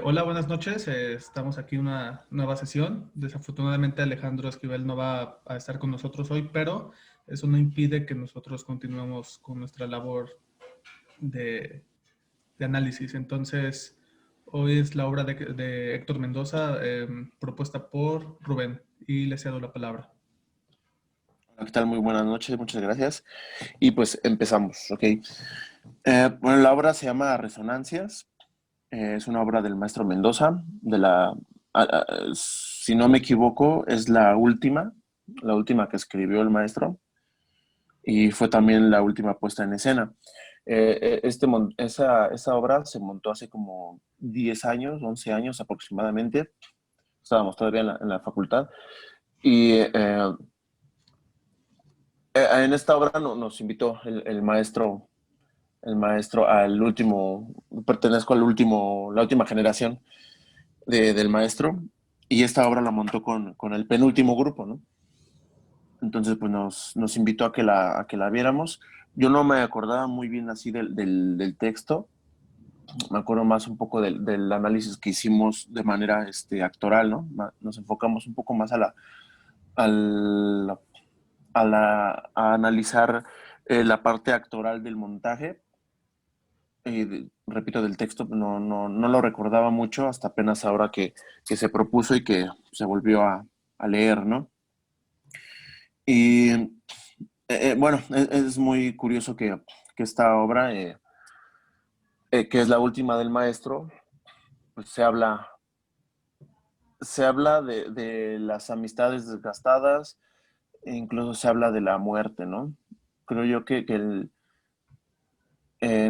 Hola, buenas noches. Estamos aquí en una nueva sesión. Desafortunadamente Alejandro Esquivel no va a estar con nosotros hoy, pero eso no impide que nosotros continuemos con nuestra labor de, de análisis. Entonces, hoy es la obra de Héctor Mendoza, propuesta por Rubén, y le cedo la palabra. Hola, ¿qué tal? Muy buenas noches, muchas gracias. Y pues empezamos, ¿ok? Bueno, la obra se llama Resonancias. Es una obra del maestro Mendoza, si no me equivoco, es la última que escribió el maestro, y fue también la última puesta en escena. Esa obra se montó hace como 10 años, 11 años aproximadamente. Estábamos todavía en la facultad. Y en esta obra nos invitó el maestro al último, pertenezco la última generación del maestro, y esta obra la montó con el penúltimo grupo, ¿no? Entonces, pues nos invitó a que la viéramos. Yo no me acordaba muy bien así del texto, me acuerdo más un poco del análisis que hicimos de manera actoral, ¿no? Nos enfocamos un poco más al- a analizar la parte actoral del montaje. Repito, del texto no lo recordaba mucho hasta apenas ahora que se propuso y que se volvió a leer, ¿no? Y bueno, es muy curioso que esta obra, que es la última del maestro, pues se habla de las amistades desgastadas, e incluso se habla de la muerte, ¿no? Creo yo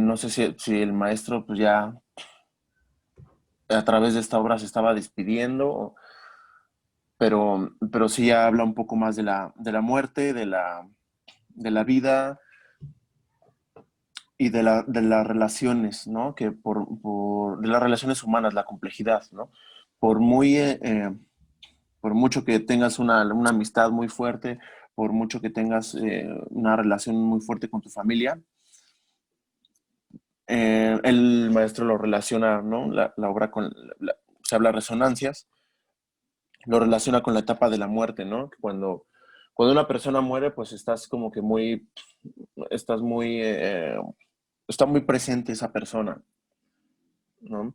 no sé si el maestro pues ya a través de esta obra se estaba despidiendo, pero sí ya habla un poco más de la muerte, de la vida y de las relaciones, ¿no? De las relaciones humanas, la complejidad, ¿no? Por muy, por mucho que tengas una amistad muy fuerte, por mucho que tengas una relación muy fuerte con tu familia, el maestro lo relaciona, ¿no? La obra se habla resonancias, lo relaciona con la etapa de la muerte, ¿no? Cuando una persona muere, pues estás muy, está muy presente esa persona, ¿no?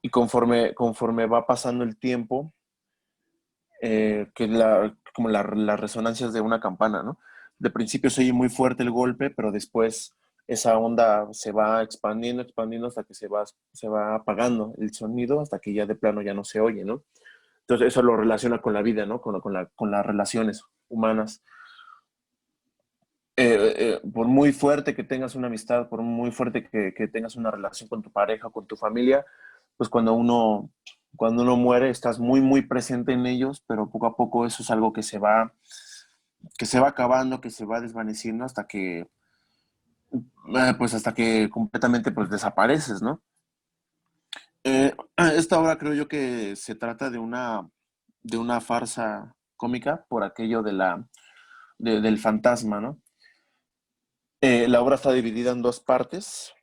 Y conforme va pasando el tiempo, como las resonancias de una campana, ¿no? De principio se oye muy fuerte el golpe, pero después esa onda se va expandiendo, expandiendo hasta que se va apagando el sonido, hasta que ya de plano ya no se oye, ¿no? Entonces eso lo relaciona con la vida, ¿no? Con las relaciones humanas. Por muy fuerte que tengas una amistad, por muy fuerte que tengas una relación con tu pareja, con tu familia, pues cuando uno muere estás muy, muy presente en ellos, pero poco a poco eso es algo que se va acabando, que se va desvaneciendo pues hasta que completamente pues desapareces, ¿no? Esta obra creo yo que se trata de una farsa cómica por aquello del fantasma, ¿no? La obra está dividida en dos partes,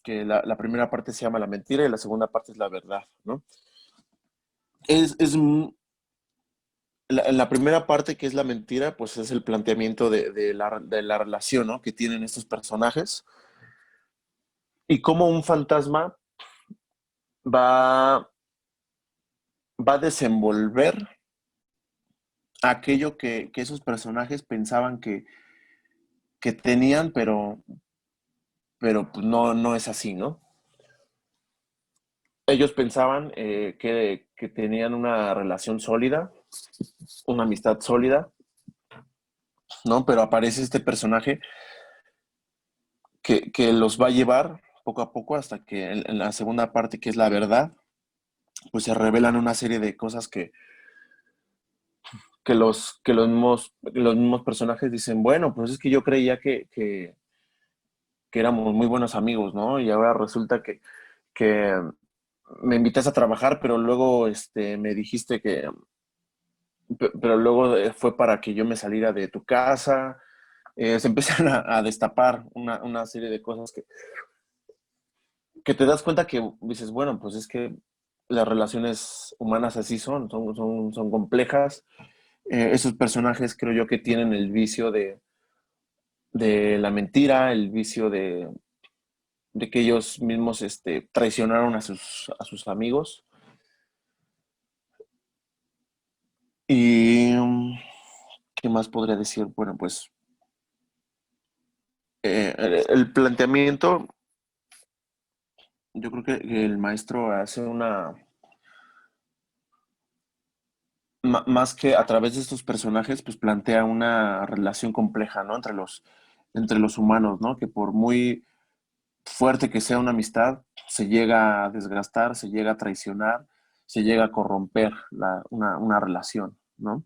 que la primera parte se llama La mentira y la segunda parte es la verdad, ¿no? La primera parte, que es la mentira, pues es el planteamiento de la relación, ¿no? Que tienen estos personajes, y cómo un fantasma va, va a desenvolver aquello que esos personajes pensaban que tenían, pero pues no es así, ¿no? Ellos pensaban que tenían una relación sólida, una amistad sólida, ¿no? Pero aparece este personaje que los va a llevar poco a poco hasta que en la segunda parte, que es la verdad, pues se revelan una serie de cosas que los mismos personajes dicen, bueno, pues es que yo creía que éramos muy buenos amigos, ¿no? Y ahora resulta que me invitas a trabajar, pero luego me dijiste pero luego fue para que yo me saliera de tu casa. Se empiezan a destapar una serie de cosas que te das cuenta que dices, bueno, pues es que las relaciones humanas así son complejas. Esos personajes creo yo que tienen el vicio de la mentira, el vicio de que ellos mismos traicionaron a sus amigos. Y, ¿qué más podría decir? Bueno, pues el planteamiento, yo creo que el maestro hace más que a través de estos personajes, pues plantea una relación compleja, ¿no? Entre los humanos, ¿no? Que por muy fuerte que sea una amistad, se llega a desgastar, se llega a traicionar, se llega a corromper una relación, ¿no?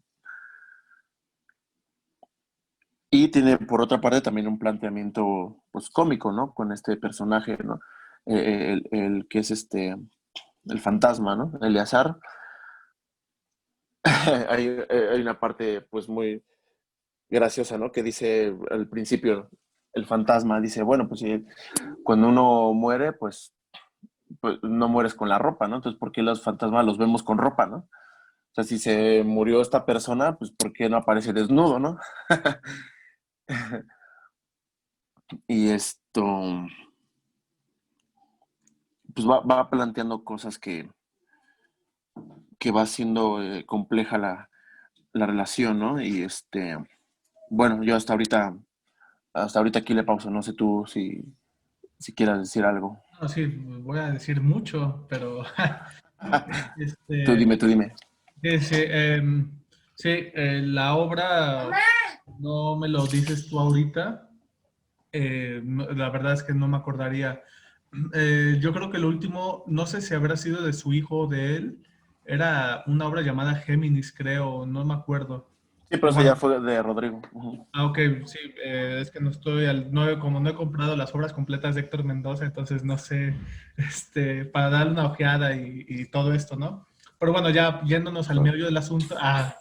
Y tiene, por otra parte, también un planteamiento, pues, cómico, ¿no? Con este personaje, ¿no? El que es el fantasma, ¿no? Eleazar. Hay una parte, pues, muy graciosa, ¿no? Que dice al principio, el fantasma dice, bueno, pues, cuando uno muere, pues no mueres con la ropa, ¿no? Entonces, ¿por qué los fantasmas los vemos con ropa, ¿no? O sea, si se murió esta persona, pues ¿por qué no aparece desnudo, no? Y pues va planteando cosas que va siendo compleja la relación, ¿no? Y bueno, yo hasta ahorita aquí le pauso, no sé tú si quieras decir algo. No, sí, voy a decir mucho, pero este, Tú dime. sí, sí, la obra, no me lo dices tú ahorita, la verdad es que no me acordaría. Yo creo que lo último, no sé si habrá sido de su hijo o de él, era una obra llamada Géminis, creo, no me acuerdo. Sí, pero Pero eso ya bueno, fue de Rodrigo. Ujú. ok, sí, es que no estoy como no he comprado las obras completas de Héctor Mendoza, entonces no sé, para darle una ojeada y todo esto, ¿no? Pero bueno, ya yéndonos al meollo del asunto, está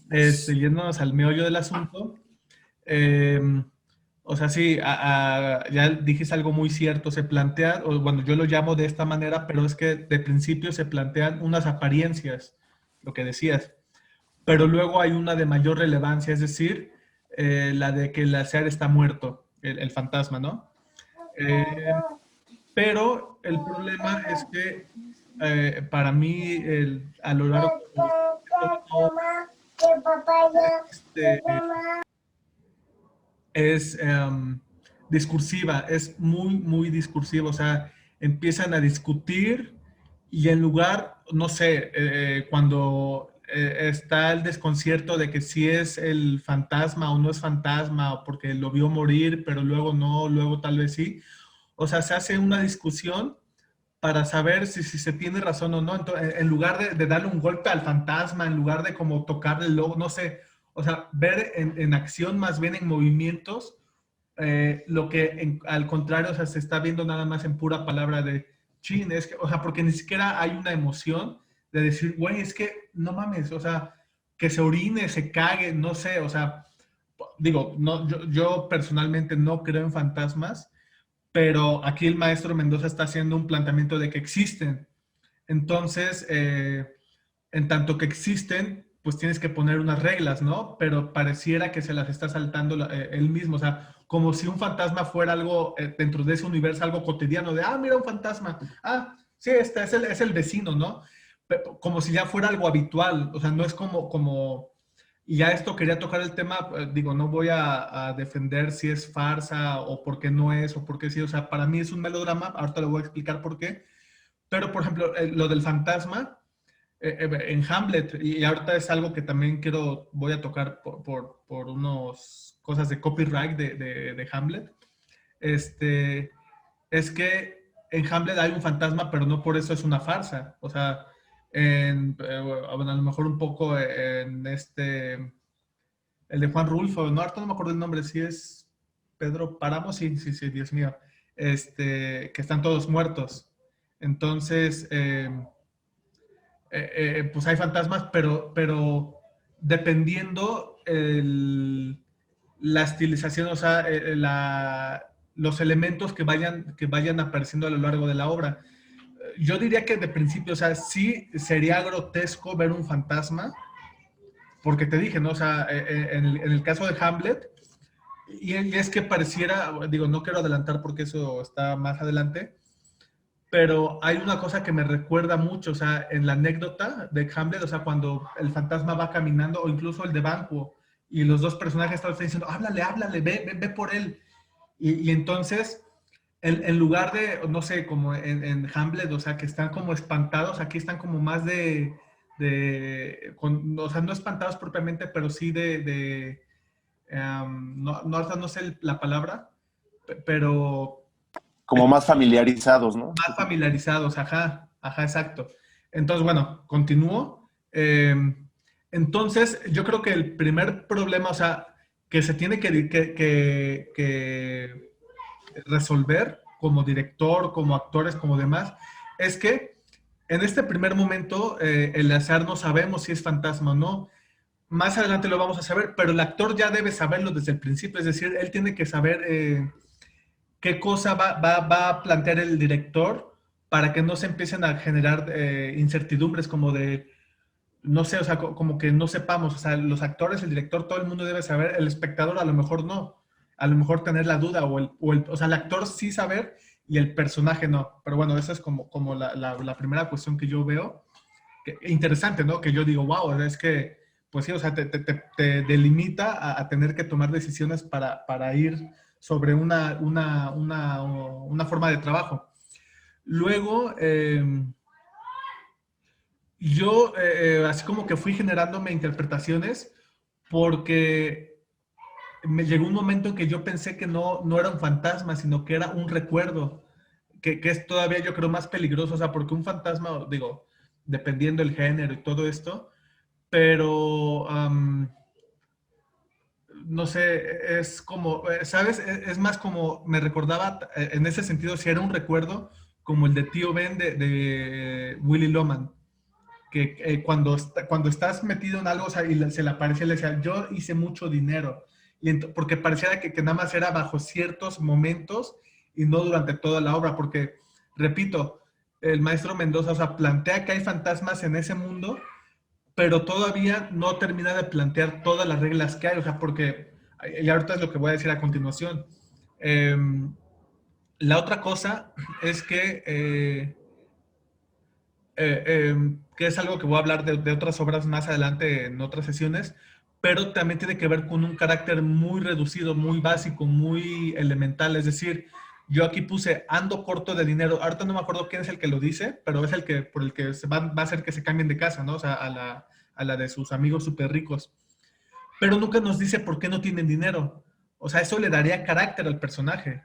bien. Yéndonos al meollo del asunto, eh, o sea, sí, ya dijiste algo muy cierto, se plantea, o bueno, yo lo llamo de esta manera, pero es que de principio se plantean unas apariencias, lo que decías, pero luego hay una de mayor relevancia, es decir, la de que el Asear está muerto, el fantasma, ¿no? Eh, pero el problema es que para mí, a lo largo de toda la obra, este, es discursiva, es muy, muy discursiva, o sea, empiezan a discutir y en lugar, no sé, cuando está el desconcierto de que si es el fantasma o no es fantasma, o porque lo vio morir, pero luego no, luego tal vez sí, o sea, se hace una discusión para saber si se tiene razón o no. Entonces, en lugar de darle un golpe al fantasma, en lugar de como tocarle el logo, no sé, o sea, ver en acción, más bien en movimientos, lo que al contrario, o sea, se está viendo nada más en pura palabra de chin, es que, o sea, porque ni siquiera hay una emoción de decir, güey, es que no mames, o sea, que se orine, se cague, no sé, o sea, digo, no, yo personalmente no creo en fantasmas, pero aquí el maestro Mendoza está haciendo un planteamiento de que existen. Entonces, en tanto que existen, pues tienes que poner unas reglas, ¿no? Pero pareciera que se las está saltando él mismo, o sea, como si un fantasma fuera algo dentro de ese universo, algo cotidiano, de, mira un fantasma, sí, este es el vecino, ¿no? Como si ya fuera algo habitual, o sea, no es como y ya esto quería tocar el tema, digo, no voy a defender si es farsa o por qué no es o por qué sí, o sea, para mí es un melodrama, ahorita le voy a explicar por qué, pero por ejemplo, lo del fantasma en Hamlet, y ahorita es algo que también voy a tocar por unas cosas de copyright de Hamlet, es que en Hamlet hay un fantasma, pero no por eso es una farsa, o sea, bueno, a lo mejor un poco en el de Juan Rulfo, no, ahorita no me acuerdo el nombre, si es Pedro Páramo, sí, sí, sí, Dios mío, que están todos muertos. Entonces, pues hay fantasmas, pero dependiendo la estilización, o sea, los elementos que vayan apareciendo a lo largo de la obra. Yo diría que de principio, o sea, sí sería grotesco ver un fantasma, porque te dije, ¿no? O sea, en el caso de Hamlet, y es que pareciera, digo, no quiero adelantar porque eso está más adelante, pero hay una cosa que me recuerda mucho, o sea, en la anécdota de Hamlet, o sea, cuando el fantasma va caminando, o incluso el de Banquo, y los dos personajes están diciendo, háblale, háblale, ve por él. Y entonces, en lugar de, no sé, como en Hamlet, o sea, que están como espantados, aquí están como más o sea, no espantados propiamente, pero sí no, no, ahorita no sé la palabra, pero Como más familiarizados, ¿no? más familiarizados, ajá, ajá, exacto. Entonces, bueno, continúo. Entonces, yo creo que el primer problema, o sea, que se tiene que resolver como director, como actores, como demás, es que en este primer momento, el azar no sabemos si es fantasma o no. Más adelante lo vamos a saber, pero el actor ya debe saberlo desde el principio, es decir, él tiene que saber qué cosa va a plantear el director para que no se empiecen a generar incertidumbres como de, no sé, o sea, como que no sepamos, o sea, los actores, el director, todo el mundo debe saber, el espectador a lo mejor no, a lo mejor tener la duda, o sea, el actor sí saber y el personaje no. Pero bueno, esa es como la primera cuestión que yo veo. Interesante, ¿no? Que yo digo, wow, es que, pues sí, o sea, te delimita a tener que tomar decisiones para ir sobre una forma de trabajo. Luego, yo así como que fui generándome interpretaciones porque me llegó un momento en que yo pensé que no era un fantasma, sino que era un recuerdo, que es todavía yo creo más peligroso, o sea, porque un fantasma, digo, dependiendo del género y todo esto, pero no sé, es como, ¿sabes? Es más como, me recordaba en ese sentido, si era un recuerdo, como el de Tío Ben de Willy Loman, que cuando estás metido en algo, o sea, y se le aparecía, le decía, yo hice mucho dinero, porque pareciera que nada más era bajo ciertos momentos y no durante toda la obra, porque, repito, el maestro Mendoza, o sea, plantea que hay fantasmas en ese mundo, pero todavía no termina de plantear todas las reglas que hay, o sea, porque, y ahorita es lo que voy a decir a continuación. Eh, la otra cosa es que es algo que voy a hablar de otras obras más adelante en otras sesiones, pero también tiene que ver con un carácter muy reducido, muy básico, muy elemental. Es decir, yo aquí puse ando corto de dinero. Ahorita no me acuerdo quién es el que lo dice, pero es el que por el que va a hacer que se cambien de casa, ¿no? O sea, a la de sus amigos súper ricos. Pero nunca nos dice por qué no tienen dinero. O sea, eso le daría carácter al personaje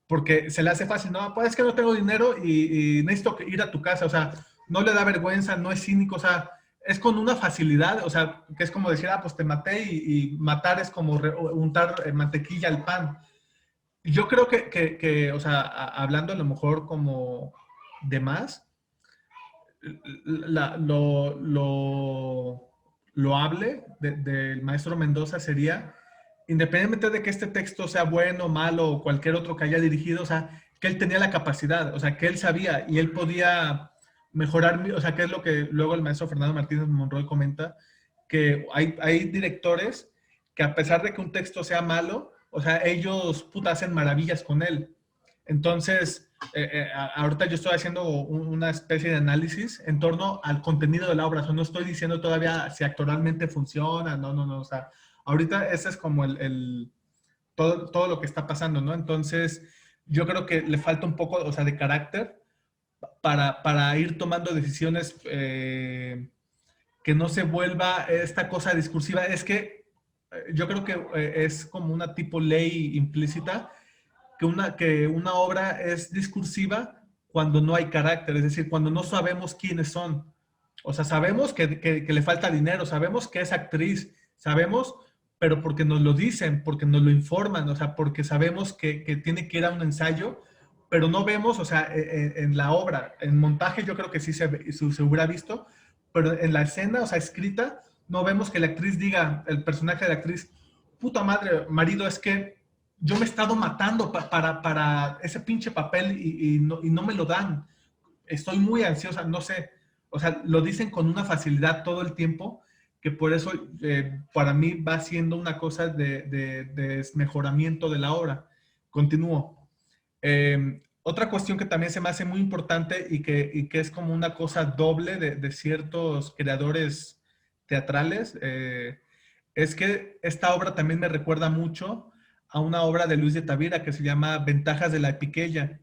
porque se le hace fácil, no, pues es que no tengo dinero y necesito ir a tu casa, o sea, no le da vergüenza, no es cínico, o sea, es con una facilidad, o sea, que es como decir, ah, pues te maté y matar es como untar mantequilla al pan. Yo creo o sea, hablando a lo mejor como de más, la, lo hable del maestro Mendoza sería, independientemente de que este texto sea bueno, malo o cualquier otro que haya dirigido, o sea, que él tenía la capacidad, o sea, que él sabía y él podía mejorar, o sea, que es lo que luego el maestro Fernando Martínez Monroy comenta, que hay directores que a pesar de que un texto sea malo, o sea, ellos puta hacen maravillas con él. Entonces, ahorita yo estoy haciendo una especie de análisis en torno al contenido de la obra. O sea, no estoy diciendo todavía si actoralmente funciona, no, no, no. O sea, ahorita ese es como todo lo que está pasando, ¿no? Entonces, yo creo que le falta un poco, o sea, de carácter para ir tomando decisiones que no se vuelva esta cosa discursiva. Es que yo creo que es como una tipo ley implícita que una obra es discursiva cuando no hay carácter, es decir, cuando no sabemos quiénes son. O sea, sabemos que le falta dinero, sabemos que es actriz, sabemos, pero porque nos lo dicen, porque nos lo informan, o sea, porque sabemos que tiene que ir a un ensayo, pero no vemos, o sea, en la obra, en montaje yo creo que sí se hubiera visto, pero en la escena, o sea, escrita, no vemos que la actriz diga, el personaje de la actriz, puta madre, marido, es que yo me he estado matando para ese pinche papel y no me lo dan. Estoy muy ansiosa, no sé. O sea, lo dicen con una facilidad todo el tiempo, que por eso para mí va siendo una cosa de mejoramiento de la obra. Continúo. Otra cuestión que también se me hace muy importante y que es como una cosa doble de ciertos creadores teatrales, es que esta obra también me recuerda mucho a una obra de Luis de Tavira que se llama Ventajas de la Epiqueya,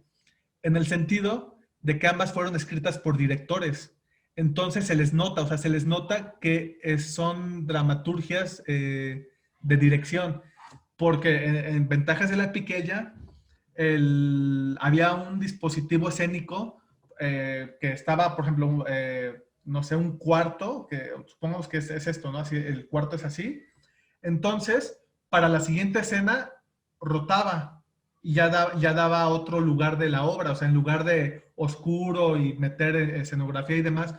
en el sentido de que ambas fueron escritas por directores. Entonces se les nota, o sea, se les nota que son dramaturgias de dirección, porque en Ventajas de la Epiqueya había un dispositivo escénico que estaba, por ejemplo, no sé, un cuarto, que supongamos que es esto, ¿no? Así, el cuarto es así. Entonces, para la siguiente escena, rotaba y ya daba otro lugar de la obra, o sea, en lugar de oscuro y meter escenografía y demás.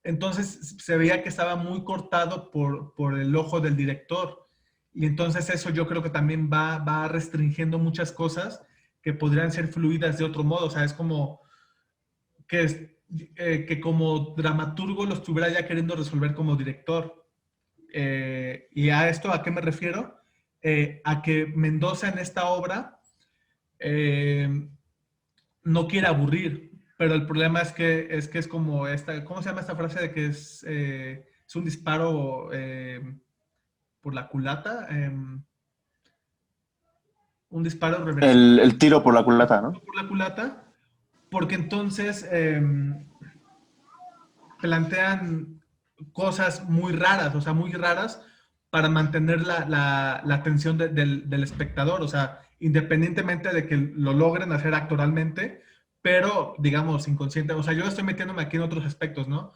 Entonces se veía que estaba muy cortado por el ojo del director. Y entonces eso yo creo que también va restringiendo muchas cosas que podrían ser fluidas de otro modo. O sea, es como que como dramaturgo lo estuviera ya queriendo resolver como director. ¿Y a esto a qué me refiero? A que Mendoza en esta obra eh, no quiere aburrir, pero el problema es que es como esta, ¿cómo se llama esta frase de que es un disparo por la culata? Un disparo reversible El tiro por la culata, ¿no? por la culata, porque entonces plantean cosas muy raras, o sea, muy raras para mantener la atención del espectador, o sea, independientemente de que lo logren hacer actoralmente, pero digamos inconsciente, o sea, yo estoy metiéndome aquí en otros aspectos, ¿no?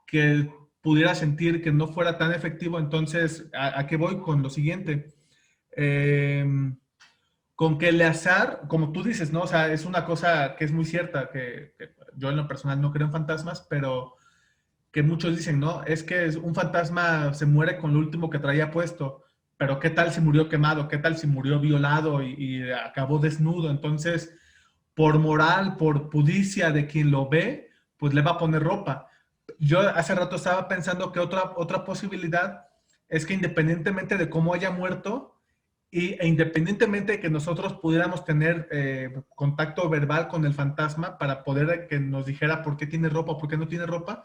Que pudiera sentir que no fuera tan efectivo, entonces, ¿a qué voy con lo siguiente? Eh, con que el azar, como tú dices, ¿no? O sea, es una cosa que es muy cierta, que yo en lo personal no creo en fantasmas, pero que muchos dicen, ¿no? Es que un fantasma se muere con lo último que traía puesto, pero ¿qué tal si murió quemado? ¿Qué tal si murió violado y acabó desnudo? Entonces, por moral, por pudicia de quien lo ve, pues le va a poner ropa. Yo hace rato estaba pensando que otra posibilidad es que independientemente de cómo haya muerto e independientemente de que nosotros pudiéramos tener contacto verbal con el fantasma para poder que nos dijera por qué tiene ropa o por qué no tiene ropa,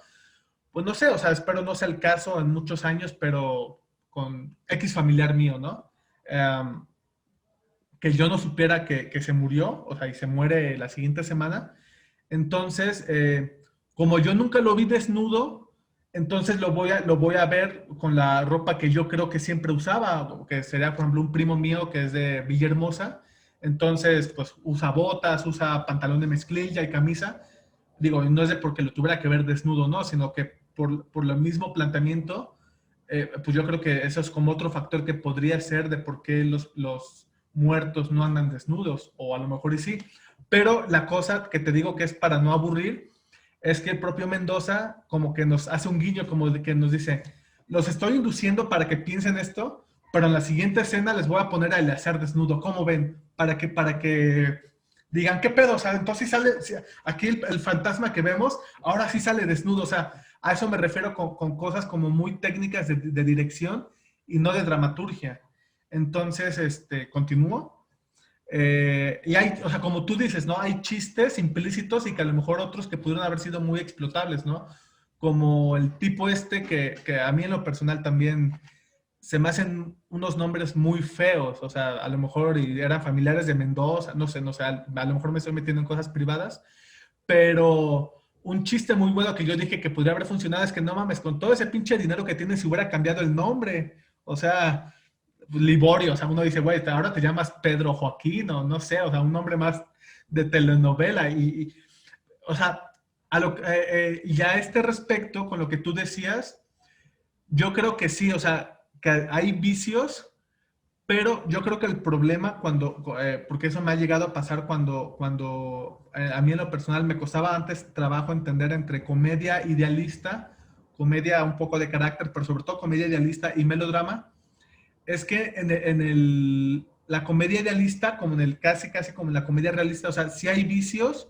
pues no sé, o sea, espero no sea el caso en muchos años, pero con X familiar mío, ¿no? Um, que yo no supiera que se murió, o sea, y se muere la siguiente semana. Entonces, como yo nunca lo vi desnudo, entonces lo voy a ver con la ropa que yo creo que siempre usaba, que sería, por ejemplo, un primo mío que es de Villahermosa. Entonces, pues usa botas, usa pantalón de mezclilla y camisa. Digo, no es de porque lo tuviera que ver desnudo, ¿no? Sino que por el mismo planteamiento, pues yo creo que eso es como otro factor que podría ser de por qué los muertos no andan desnudos, o a lo mejor y sí. Pero la cosa que te digo que es para no aburrir, es que el propio Mendoza como que nos hace un guiño, como de que nos dice, los estoy induciendo para que piensen esto, pero en la siguiente escena les voy a poner a Eleazar desnudo, ¿cómo ven? Para que digan, ¿qué pedo? O sea, entonces sale, aquí el fantasma que vemos, ahora sí sale desnudo, o sea, a eso me refiero con cosas como muy técnicas de dirección y no de dramaturgia. Entonces, continúo. Y hay, o sea, como tú dices, ¿no? Hay chistes implícitos y que a lo mejor otros que pudieron haber sido muy explotables, ¿no? Como el tipo que a mí en lo personal también se me hacen unos nombres muy feos, o sea, a lo mejor eran familiares de Mendoza, no sé, a lo mejor me estoy metiendo en cosas privadas, pero un chiste muy bueno que yo dije que podría haber funcionado es que no mames, con todo ese pinche dinero que tienes, si hubiera cambiado el nombre, o sea, Liborio, o sea, uno dice, güey, ahora te llamas Pedro Joaquín, o no sé, o sea, un nombre más de telenovela, o sea, y a este respecto, con lo que tú decías, yo creo que sí, o sea, que hay vicios, pero yo creo que el problema porque eso me ha llegado a pasar cuando a mí en lo personal me costaba antes trabajo entender entre comedia idealista, comedia un poco de carácter, pero sobre todo comedia idealista y melodrama, es que la comedia idealista como en el casi como en la comedia realista, o sea, si hay vicios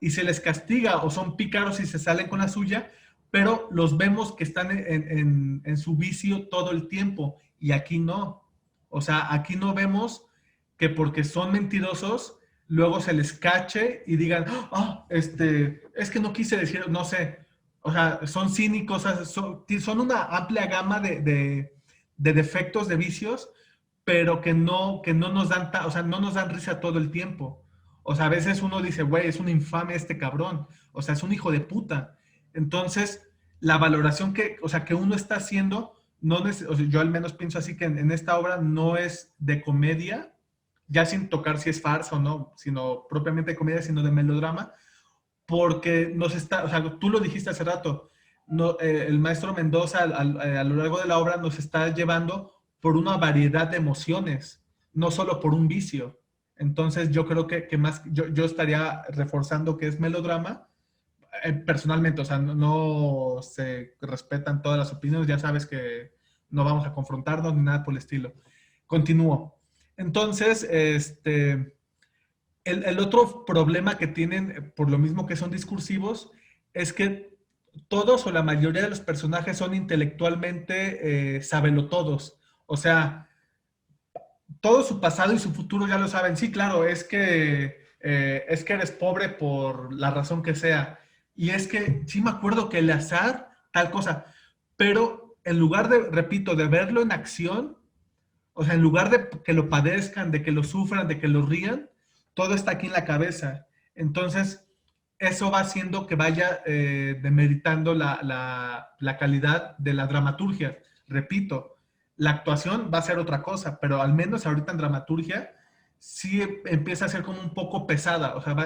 y se les castiga o son pícaros y se salen con la suya, pero los vemos que están en su vicio todo el tiempo y aquí no. O sea, aquí no vemos que porque son mentirosos, luego se les cache y digan, es que no quise decir, no sé. O sea, son cínicos, o sea, son una amplia gama de defectos, de vicios, pero que no nos dan, o sea, no nos dan risa todo el tiempo. O sea, a veces uno dice, güey, es un infame este cabrón. O sea, es un hijo de puta. Entonces, la valoración o sea, que uno está haciendo, no o sea, yo al menos pienso así que en esta obra no es de comedia, ya sin tocar si es farsa o no, sino propiamente de comedia, sino de melodrama, porque nos está, o sea, tú lo dijiste hace rato, no, el maestro Mendoza a lo largo de la obra nos está llevando por una variedad de emociones, no solo por un vicio. Entonces yo creo que más, yo estaría reforzando que es melodrama, personalmente, o sea, no se respetan todas las opiniones, ya sabes que no vamos a confrontarnos ni nada por el estilo. Continúo. Entonces, el otro problema que tienen, por lo mismo que son discursivos, es que todos o la mayoría de los personajes son intelectualmente sabelotodos. O sea, todo su pasado y su futuro ya lo saben. Sí, claro, es que eres pobre por la razón que sea. Y es que sí me acuerdo que el azar, tal cosa. Pero en lugar de, repito, de verlo en acción, o sea, en lugar de que lo padezcan, de que lo sufran, de que lo rían, todo está aquí en la cabeza. Entonces, eso va haciendo que vaya demeritando la calidad de la dramaturgia. Repito, la actuación va a ser otra cosa, pero al menos ahorita en dramaturgia sí empieza a ser como un poco pesada. O sea,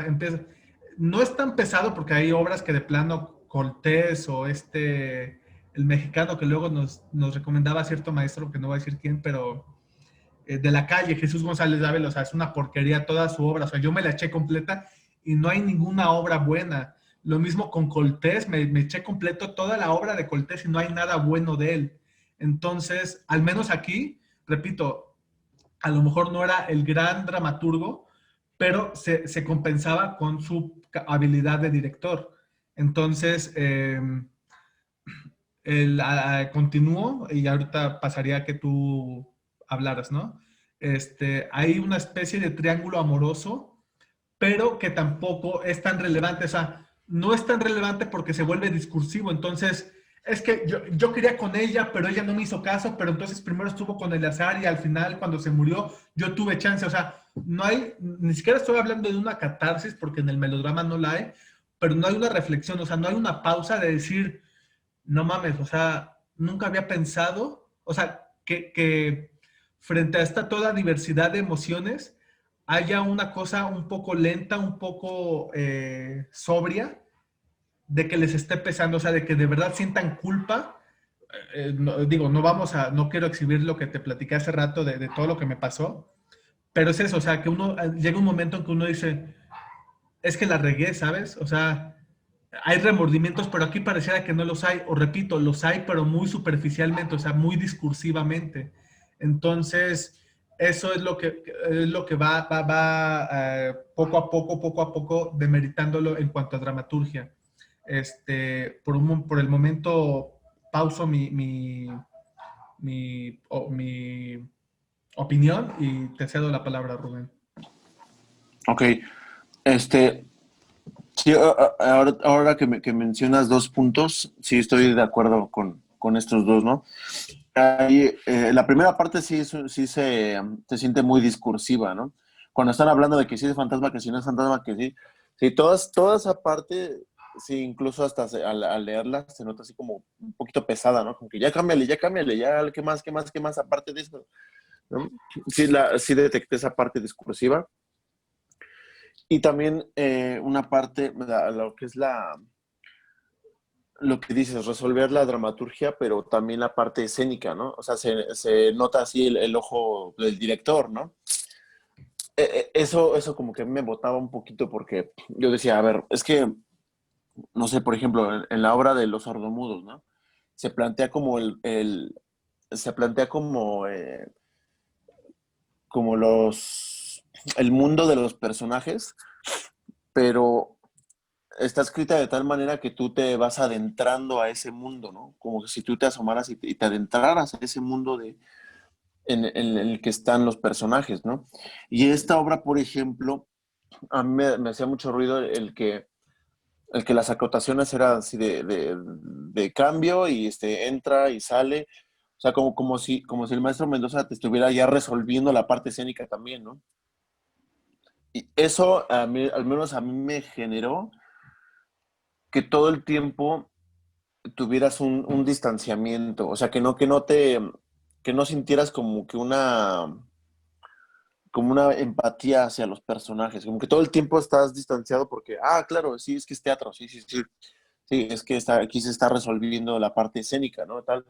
no es tan pesado porque hay obras que de plano Cortés o el mexicano que luego nos recomendaba cierto maestro, que no voy a decir quién, pero de la calle, Jesús González Dávila, o sea, es una porquería toda su obra, o sea, yo me la eché completa y no hay ninguna obra buena. Lo mismo con Cortés, me eché completo toda la obra de Cortés y no hay nada bueno de él. Entonces, al menos aquí, repito, a lo mejor no era el gran dramaturgo, pero se compensaba con su habilidad de director. Entonces, continúo y ahorita pasaría a que tú hablaras, ¿no? Hay una especie de triángulo amoroso, pero que tampoco es tan relevante, o sea, no es tan relevante porque se vuelve discursivo, entonces es que yo quería con ella, pero ella no me hizo caso, pero entonces primero estuvo con Eleazar y al final cuando se murió yo tuve chance, o sea, no hay, ni siquiera estoy hablando de una catarsis porque en el melodrama no la hay, pero no hay una reflexión, o sea, no hay una pausa de decir, no mames, o sea, nunca había pensado, o sea, que frente a esta toda diversidad de emociones haya una cosa un poco lenta, un poco sobria, de que les esté pesando, o sea, de que de verdad sientan culpa. Digo, no quiero exhibir lo que te platiqué hace rato de todo lo que me pasó, pero es eso, o sea, que uno llega un momento en que uno dice, es que la regué, ¿sabes? O sea, hay remordimientos, pero aquí pareciera que no los hay, o repito, los hay, pero muy superficialmente, o sea, muy discursivamente. Entonces, eso es lo que poco a poco, demeritándolo en cuanto a dramaturgia. Por el momento, pauso mi opinión y te cedo la palabra, Rubén. Ok, este, sí, ahora que mencionas dos puntos, sí estoy de acuerdo con estos dos, ¿no? Ahí, la primera parte sí, sí se siente muy discursiva, ¿no? Cuando están hablando de que sí es fantasma, que si no es fantasma, que sí. Sí, toda esa parte, sí, incluso hasta al leerla se nota así como un poquito pesada, ¿no? Como que ya cámbiale, ya, qué más, aparte de eso, ¿no? Sí, sí detecté esa parte discursiva. Y también una parte, lo que es lo que dices, resolver la dramaturgia, pero también la parte escénica, ¿no? O sea, se nota así el ojo del director, ¿no? Eso como que me botaba un poquito porque yo decía, a ver, es que, no sé, por ejemplo, en la obra de Los Sordomudos, ¿no? Se plantea como se plantea como como el mundo de los personajes, pero está escrita de tal manera que tú te vas adentrando a ese mundo, ¿no? Como si tú te asomaras y te adentraras a ese mundo en el que están los personajes, ¿no? Y esta obra, por ejemplo, a mí me hacía mucho ruido el que las acotaciones eran así de cambio y entra y sale. O sea, como si el maestro Mendoza te estuviera ya resolviendo la parte escénica también, ¿no? Y eso a mí, al menos a mí me generó que todo el tiempo tuvieras un distanciamiento, o sea, que no sintieras como una empatía hacia los personajes, como que todo el tiempo estás distanciado porque, claro, sí, es que es teatro, sí, sí, sí, sí, es que aquí se está resolviendo la parte escénica, ¿no? Tal,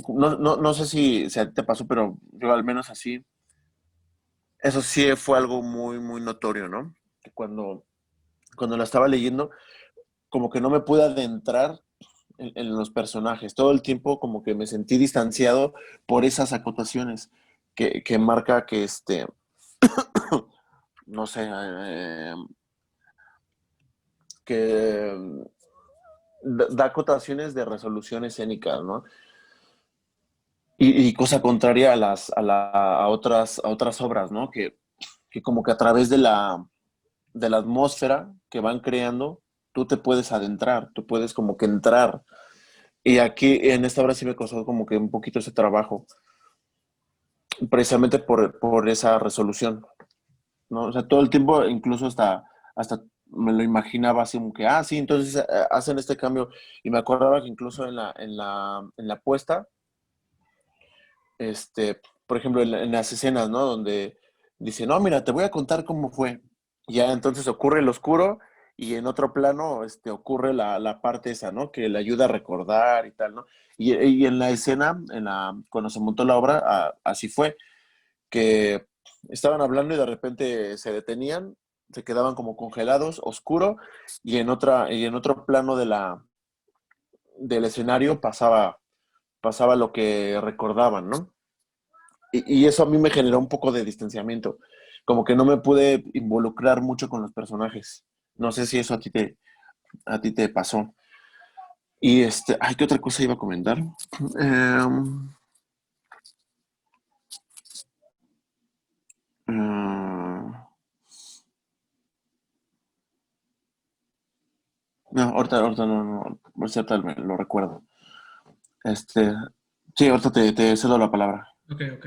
no sé si a ti te pasó, pero yo al menos así, eso sí fue algo muy, muy notorio, ¿no? Que cuando la estaba leyendo, como que no me pude adentrar en los personajes. Todo el tiempo como que me sentí distanciado por esas acotaciones que marca que no sé, que da acotaciones de resolución escénica, ¿no? Y cosa contraria a otras obras, ¿no? Que como que a través de la atmósfera que van creando, tú te puedes adentrar, tú puedes como que entrar. Y aquí en esta obra sí me costó como que un poquito ese trabajo, precisamente por esa resolución, ¿no? O sea, todo el tiempo, incluso hasta me lo imaginaba así como que, sí, entonces hacen este cambio. Y me acordaba que incluso en la puesta, por ejemplo, en las escenas, ¿no? Donde dice, no, mira, te voy a contar cómo fue. Y ya entonces ocurre el oscuro y en otro plano ocurre la parte esa, ¿no? Que le ayuda a recordar y tal, ¿no? Y en la escena, cuando se montó la obra, así fue, que estaban hablando y de repente se detenían, se quedaban como congelados, oscuro, y en otro plano del escenario pasaba lo que recordaban, ¿no? Y eso a mí me generó un poco de distanciamiento, como que no me pude involucrar mucho con los personajes. No sé si eso a ti te pasó. Y ¿qué otra cosa iba a comentar? Mm, no, ahorita no, ahorita lo recuerdo. Este, sí, ahorita te cedo la palabra. Ok, ok.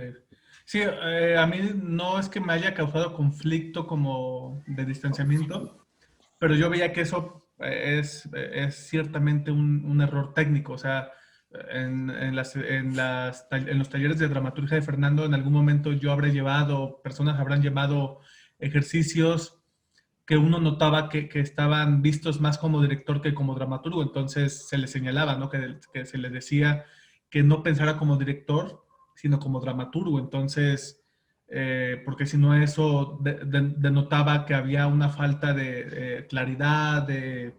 Sí, a mí no es que me haya causado conflicto como de distanciamiento, pero yo veía que eso es ciertamente un error técnico. O sea, en los talleres de dramaturgia de Fernando, en algún momento yo habré llevado, personas habrán llevado ejercicios que uno notaba que estaban vistos más como director que como dramaturgo. Entonces se le señalaba, ¿no? Que se le decía que no pensara como director, sino como dramaturgo. Entonces, porque si no eso denotaba que había una falta de claridad, de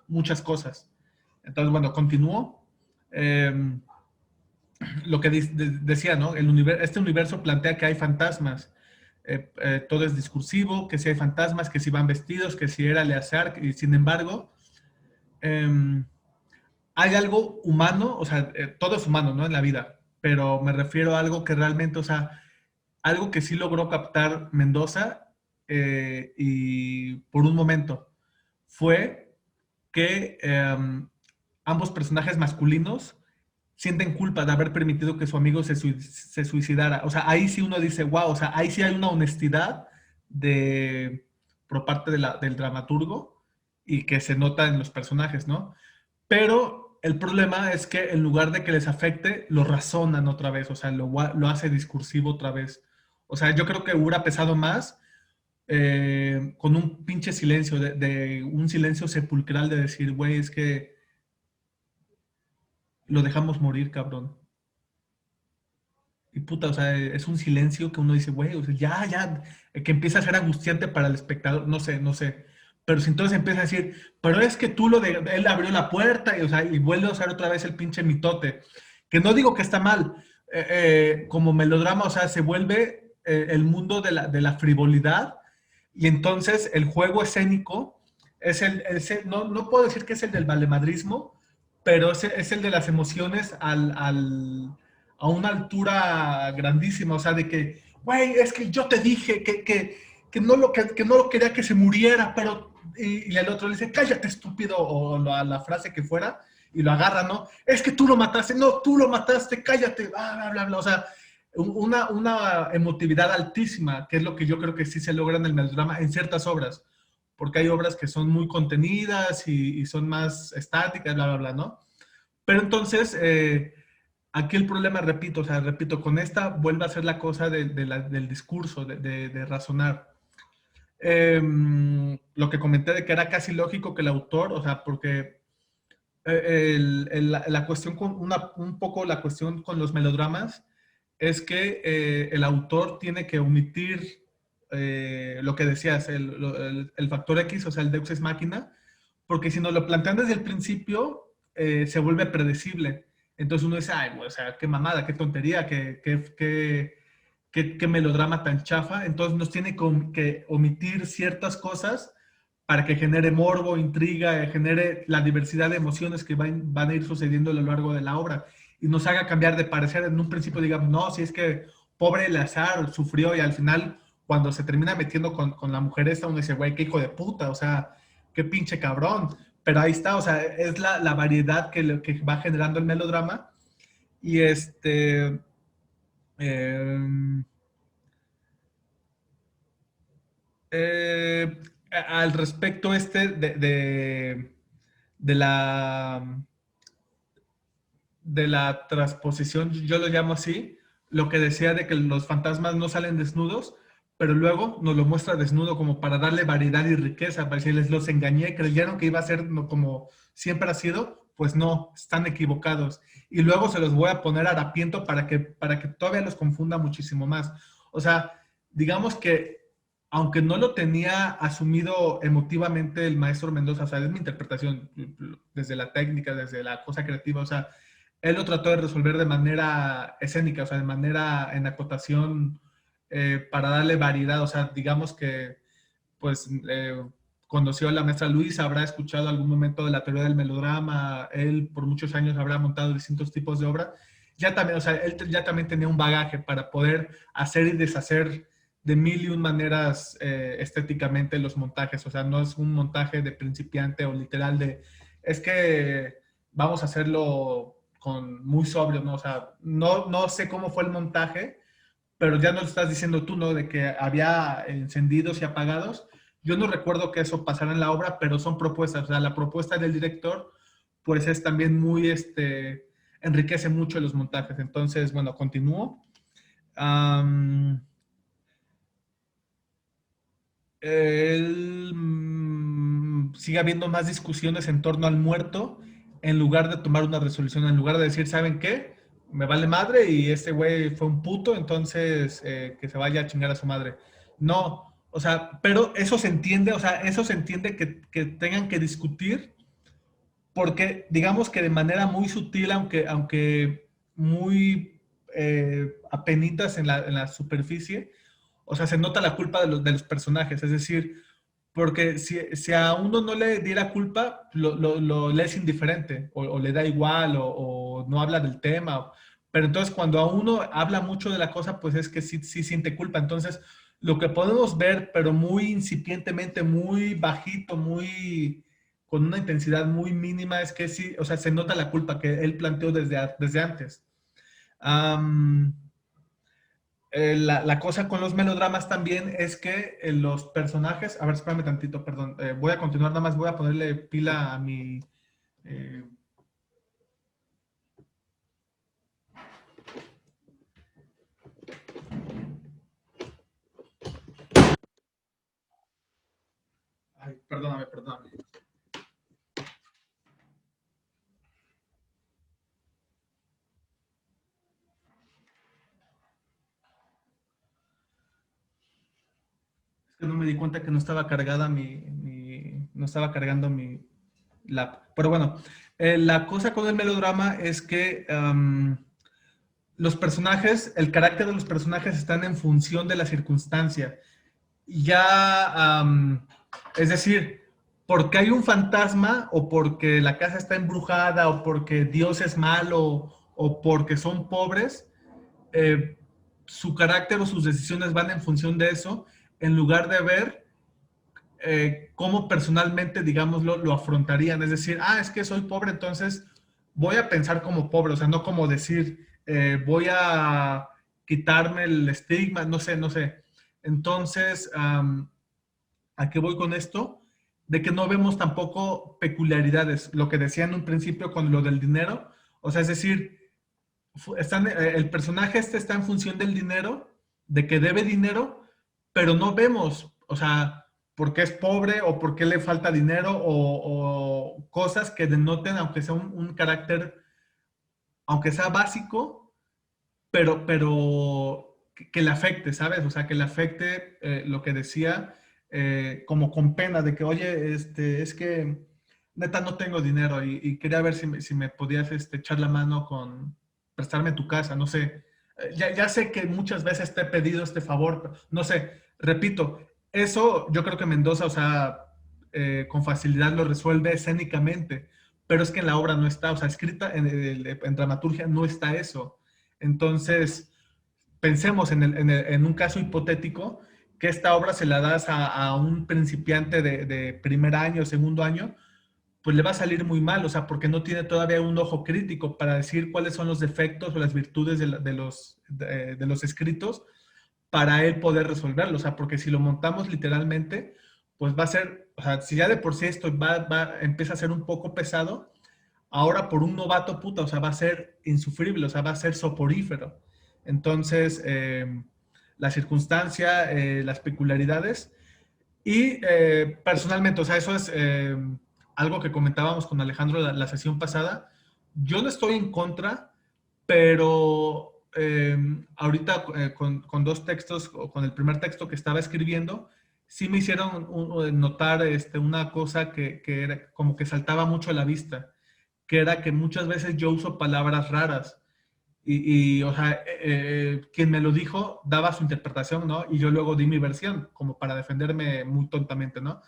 muchas cosas. Entonces, bueno, continuó. Lo que decía, ¿no? Este universo plantea que hay fantasmas. Todo es discursivo, que si hay fantasmas, que si van vestidos, que si era Eleazar, y sin embargo, eh, hay algo humano, o sea, todo es humano, ¿no? En la vida, pero me refiero a algo que realmente, o sea, algo que sí logró captar Mendoza y por un momento fue que ambos personajes masculinos sienten culpa de haber permitido que su amigo se suicidara. O sea, ahí sí uno dice, wow, o sea, ahí sí hay una honestidad de, por parte del dramaturgo y que se nota en los personajes, ¿no? Pero el problema es que en lugar de que les afecte, lo razonan otra vez, o sea, lo hace discursivo otra vez. O sea, yo creo que hubiera pesado más con un pinche silencio, de un silencio sepulcral de decir, güey, es que lo dejamos morir, cabrón. Y puta, o sea, es un silencio que uno dice, güey, o sea, ya, que empieza a ser angustiante para el espectador, no sé, no sé. Pero si entonces empieza a decir, pero es que él abrió la puerta y, o sea, y vuelve a usar otra vez el pinche mitote. Que no digo que está mal, como melodrama, o sea, se vuelve el mundo de la frivolidad, y entonces el juego escénico es no, no puedo decir que es el del valemadrismo, pero es el de las emociones a una altura grandísima, o sea, de que, güey, es que yo te dije que no lo quería que se muriera, pero, y el otro le dice, cállate estúpido, o la frase que fuera, y lo agarra, ¿no? Es que tú lo mataste, no, tú lo mataste, cállate, bla, bla, bla, bla. O sea, una emotividad altísima, que es lo que yo creo que sí se logra en el melodrama en ciertas obras, porque hay obras que son muy contenidas y son más estáticas, bla, bla, bla, ¿no? Pero entonces, aquí el problema, repito, o sea, repito, con esta vuelve a ser la cosa del discurso, de razonar. Lo que comenté de que era casi lógico que el autor, o sea, porque la cuestión un poco la cuestión con los melodramas es que el autor tiene que omitir lo que decías, el factor X, o sea, el Deus ex machina, porque si nos lo plantean desde el principio, se vuelve predecible. Entonces uno dice, ay, o sea, qué mamada, qué tontería, qué melodrama tan chafa. Entonces nos tiene que omitir ciertas cosas para que genere morbo, intriga, genere la diversidad de emociones que van a ir sucediendo a lo largo de la obra y nos haga cambiar de parecer. En un principio digamos, no, si es que pobre Eleazar sufrió y al final cuando se termina metiendo con la mujer esta, uno dice, güey, qué hijo de puta, o sea, qué pinche cabrón. Pero ahí está, o sea, es la variedad que va generando el melodrama y eh, eh, al respecto de de la transposición, yo lo llamo así, lo que decía de que los fantasmas no salen desnudos, pero luego nos lo muestra desnudo como para darle variedad y riqueza, para decirles, los engañé, creyeron que iba a ser como siempre ha sido, pues no, están equivocados. Y luego se los voy a poner harapiento para que todavía los confunda muchísimo más. O sea, digamos que aunque no lo tenía asumido emotivamente el maestro Mendoza, o sea, es mi interpretación desde la técnica, desde la cosa creativa, o sea, él lo trató de resolver de manera escénica, o sea, de manera en acotación para darle variedad, o sea, digamos que pues conoció a la maestra Luisa, habrá escuchado algún momento de la teoría del melodrama, él por muchos años habrá montado distintos tipos de obra, ya también, o sea, él ya también tenía un bagaje para poder hacer y deshacer de mil y un maneras estéticamente los montajes, o sea, no es un montaje de principiante o literal de, es que vamos a hacerlo con muy sobrio, ¿no? O sea, no sé cómo fue el montaje, pero ya no lo estás diciendo tú, ¿no? De que había encendidos y apagados. Yo no recuerdo que eso pasara en la obra, pero son propuestas. O sea, la propuesta del director, pues es también muy, enriquece mucho los montajes. Entonces, bueno, continúo. Um, sigue habiendo más discusiones en torno al muerto en lugar de tomar una resolución, en lugar de decir, ¿saben qué? Me vale madre y este güey fue un puto, entonces que se vaya a chingar a su madre. No, o sea, pero eso se entiende, o sea, eso se entiende que tengan que discutir porque digamos que de manera muy sutil, aunque muy apenitas en en la superficie, o sea, se nota la culpa de los personajes, es decir, porque si a uno no le diera culpa, le es indiferente, o le da igual, o no habla del tema. Pero entonces cuando a uno habla mucho de la cosa, pues es que sí siente culpa. Entonces, lo que podemos ver, pero muy incipientemente, muy bajito, con una intensidad muy mínima, es que sí, o sea, se nota la culpa que él planteó desde antes. Um, la cosa con los melodramas también es que los personajes, a ver, espérame tantito, perdón, voy a continuar, nada más voy a ponerle pila a mi... eh, ay, perdóname, perdóname. Es que no me di cuenta que no estaba cargada no estaba cargando mi lap. Pero bueno, la cosa con el melodrama es que los personajes, el carácter de los personajes están en función de la circunstancia. Ya, es decir, porque hay un fantasma o porque la casa está embrujada o porque Dios es malo o porque son pobres, eh, su carácter o sus decisiones van en función de eso, en lugar de ver cómo personalmente, digamos, lo afrontarían. Es decir, es que soy pobre, entonces voy a pensar como pobre, o sea, no como decir, voy a quitarme el estigma, no sé, no sé. Entonces, ¿a qué voy con esto? De que no vemos tampoco peculiaridades, lo que decía en un principio con lo del dinero, o sea, es decir, el personaje este está en función del dinero, de que debe dinero, pero no vemos, o sea, por qué es pobre o por qué le falta dinero o cosas que denoten, aunque sea un carácter, aunque sea básico, pero que le afecte, ¿sabes? O sea, que le afecte lo que decía, como con pena de que, oye, es que neta no tengo dinero y quería ver si me podías echar la mano con prestarme tu casa, no sé. Ya sé que muchas veces te he pedido este favor, pero no sé, repito, eso yo creo que Mendoza, o sea, con facilidad lo resuelve escénicamente, pero es que en la obra no está, o sea, escrita en dramaturgia no está eso. Entonces, pensemos en un caso hipotético que esta obra se la das a un principiante de primer año, segundo año, pues le va a salir muy mal, o sea, porque no tiene todavía un ojo crítico para decir cuáles son los defectos o las virtudes de los escritos para él poder resolverlo, o sea, porque si lo montamos literalmente, pues va a ser, o sea, si ya de por sí esto empieza a ser un poco pesado, ahora por un novato puta, o sea, va a ser insufrible, o sea, va a ser soporífero. Entonces, la circunstancia, las peculiaridades y personalmente, o sea, eso es algo que comentábamos con Alejandro la sesión pasada. Yo no estoy en contra, pero ahorita con dos textos, o con el primer texto que estaba escribiendo, sí me hicieron notar una cosa que era como que saltaba mucho a la vista, que era que muchas veces yo uso palabras raras o sea, quien me lo dijo daba su interpretación, ¿no? Y yo luego di mi versión, como para defenderme muy tontamente, ¿no?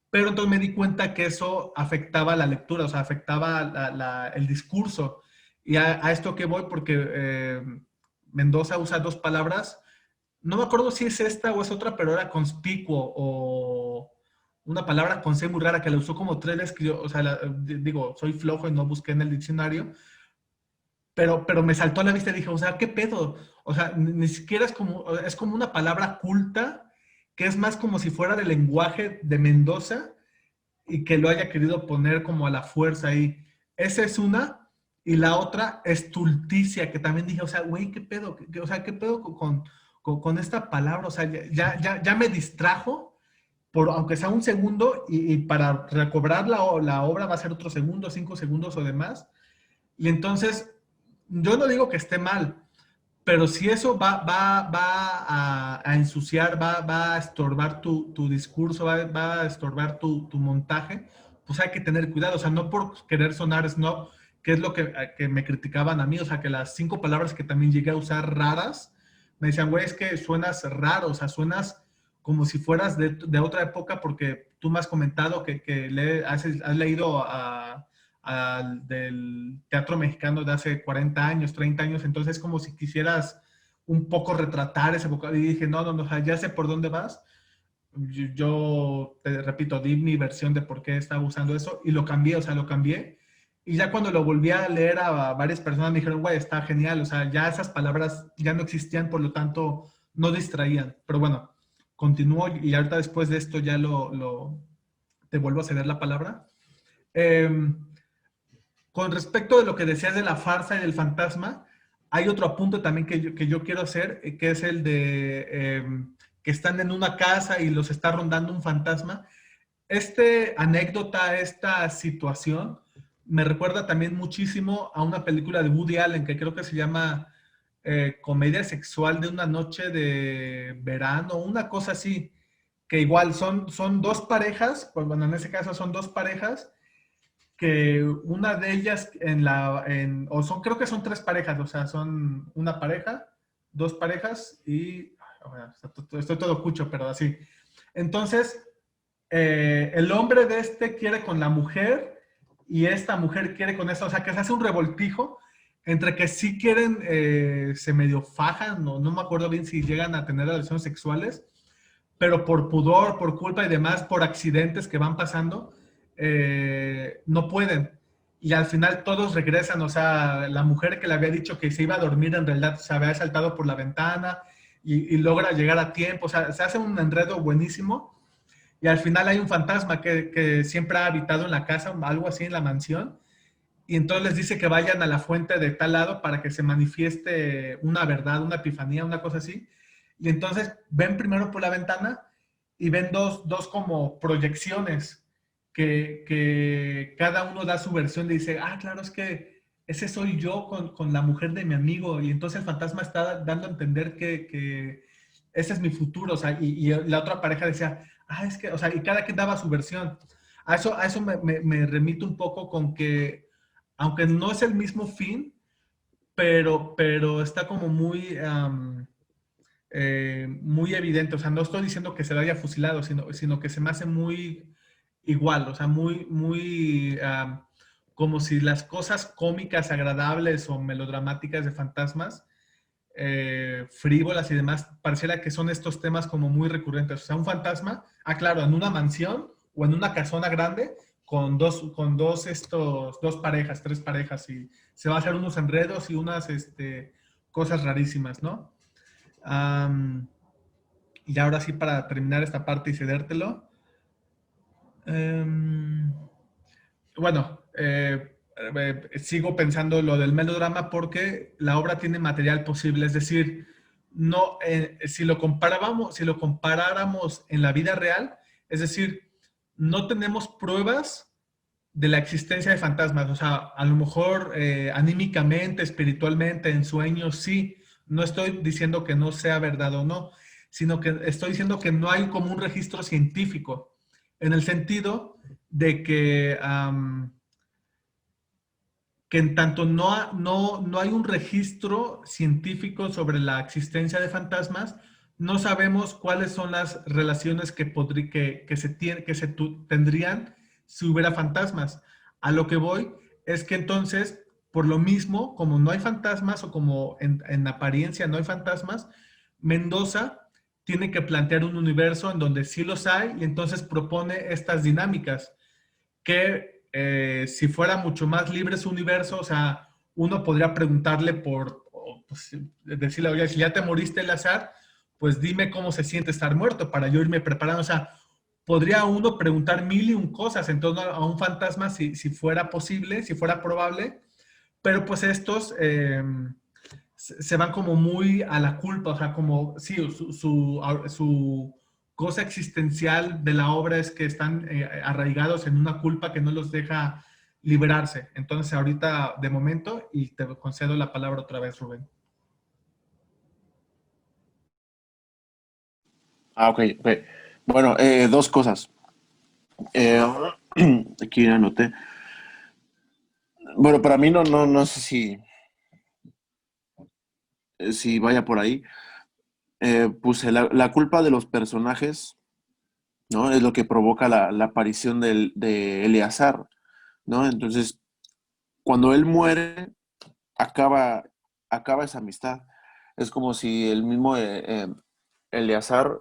Pero entonces me di cuenta que eso afectaba la lectura, o sea, afectaba el discurso. Y a esto que voy, porque Mendoza usa dos palabras, no me acuerdo si es esta o es otra, pero era conspicuo o una palabra con C muy rara que la usó como tres veces, que o sea, digo, soy flojo y no busqué en el diccionario, pero me saltó a la vista y dije, o sea, ¿qué pedo? O sea, ni siquiera es como una palabra culta, que es más como si fuera del lenguaje de Mendoza y que lo haya querido poner como a la fuerza ahí. Esa es una. Y la otra es tulticia, que también dije, o sea, güey, ¿qué pedo? O sea, ¿qué pedo con esta palabra? O sea, ya me distrajo, aunque sea un segundo, y para recobrar la obra va a ser otro segundo, 5 segundos o demás. Y entonces, yo no digo que esté mal, pero si eso va a ensuciar, va a estorbar tu discurso, va a estorbar tu montaje, pues hay que tener cuidado. O sea, no por querer sonar snob, que es lo que me criticaban a mí. O sea, que las 5 palabras que también llegué a usar raras, me decían, güey, es que suenas raro, o sea, suenas como si fueras de otra época, porque tú me has comentado que has leído del teatro mexicano de hace 40 años, 30 años, entonces es como si quisieras un poco retratar ese vocabulario. Y dije, no, no, no, o sea, ya sé por dónde vas. Yo, te repito, di mi versión de por qué estaba usando eso y lo cambié, o sea, lo cambié. Y ya cuando lo volví a leer a varias personas me dijeron, güey, está genial, o sea, ya esas palabras ya no existían, por lo tanto, no distraían. Pero bueno, continúo y ahorita después de esto ya te vuelvo a ceder la palabra. Eh, con respecto de lo que decías de la farsa y del fantasma, hay otro apunte también que yo quiero hacer, que es el de que están en una casa y los está rondando un fantasma. Anécdota, esta situación, me recuerda también muchísimo a una película de Woody Allen que creo que se llama Comedia Sexual de una noche de verano, una cosa así, que igual son dos parejas, pues bueno, en ese caso son dos parejas que una de ellas o son, creo que son tres parejas, o sea, son una pareja, dos parejas y, bueno, estoy todo cucho, pero así. Entonces, el hombre de este quiere con la mujer y esta mujer quiere con esta, o sea, que se hace un revoltijo entre que sí quieren, se medio fajan, no me acuerdo bien si llegan a tener relaciones sexuales, pero por pudor, por culpa y demás, por accidentes que van pasando, no pueden. Y al final todos regresan, o sea, la mujer que le había dicho que se iba a dormir en realidad se había saltado por la ventana y logra llegar a tiempo, o sea, se hace un enredo buenísimo y al final hay un fantasma que siempre ha habitado en la casa, algo así en la mansión, y entonces les dice que vayan a la fuente de tal lado para que se manifieste una verdad, una epifanía, una cosa así. Y entonces ven primero por la ventana y ven dos como proyecciones que cada uno da su versión, le dice, ah, claro, es que ese soy yo con la mujer de mi amigo, y entonces el fantasma está dando a entender que ese es mi futuro, o sea, y la otra pareja decía, ah, es que, o sea, y cada quien daba su versión. A eso me remito un poco con que aunque no es el mismo fin, pero está como muy evidente. O sea, no estoy diciendo que se lo haya fusilado, sino que se me hace muy igual, o sea, como si las cosas cómicas, agradables o melodramáticas de fantasmas, frívolas y demás, pareciera que son estos temas como muy recurrentes. O sea, un fantasma, claro, en una mansión o en una casona grande con dos parejas, tres parejas, y se va a hacer unos enredos y unas cosas rarísimas, ¿no? Am, y ahora sí, para terminar esta parte y cedértelo, em, bueno, sigo pensando lo del melodrama porque la obra tiene material posible, es decir, no, si lo comparáramos en la vida real, es decir, no tenemos pruebas de la existencia de fantasmas, o sea, a lo mejor anímicamente, espiritualmente, en sueños, sí, no estoy diciendo que no sea verdad o no, sino que estoy diciendo que no hay como un registro científico, en el sentido de que en tanto no hay un registro científico sobre la existencia de fantasmas, no sabemos cuáles son las relaciones que se tendrían si hubiera fantasmas. A lo que voy es que entonces, por lo mismo, como no hay fantasmas o como en apariencia no hay fantasmas, Mendoza tiene que plantear un universo en donde sí los hay y entonces propone estas dinámicas que si fuera mucho más libre su universo, o sea, uno podría preguntarle pues, decirle, oye, si ya te moriste el azar, pues dime cómo se siente estar muerto para yo irme preparando. O sea, podría uno preguntar mil y un cosas en torno a un fantasma si fuera posible, si fuera probable, pero pues estos se van como muy a la culpa, o sea, como, sí, su cosa existencial de la obra es que están arraigados en una culpa que no los deja liberarse. Entonces, ahorita, de momento, y te concedo la palabra otra vez, Rubén. Ah, ok, ok. Bueno, dos cosas. Eh, aquí anoté. Bueno, para mí no sé si vaya por ahí. Puse la culpa de los personajes, ¿no? Es lo que provoca la aparición de Eleazar, ¿no? Entonces, cuando él muere, acaba, acaba esa amistad. Es como si el mismo Eleazar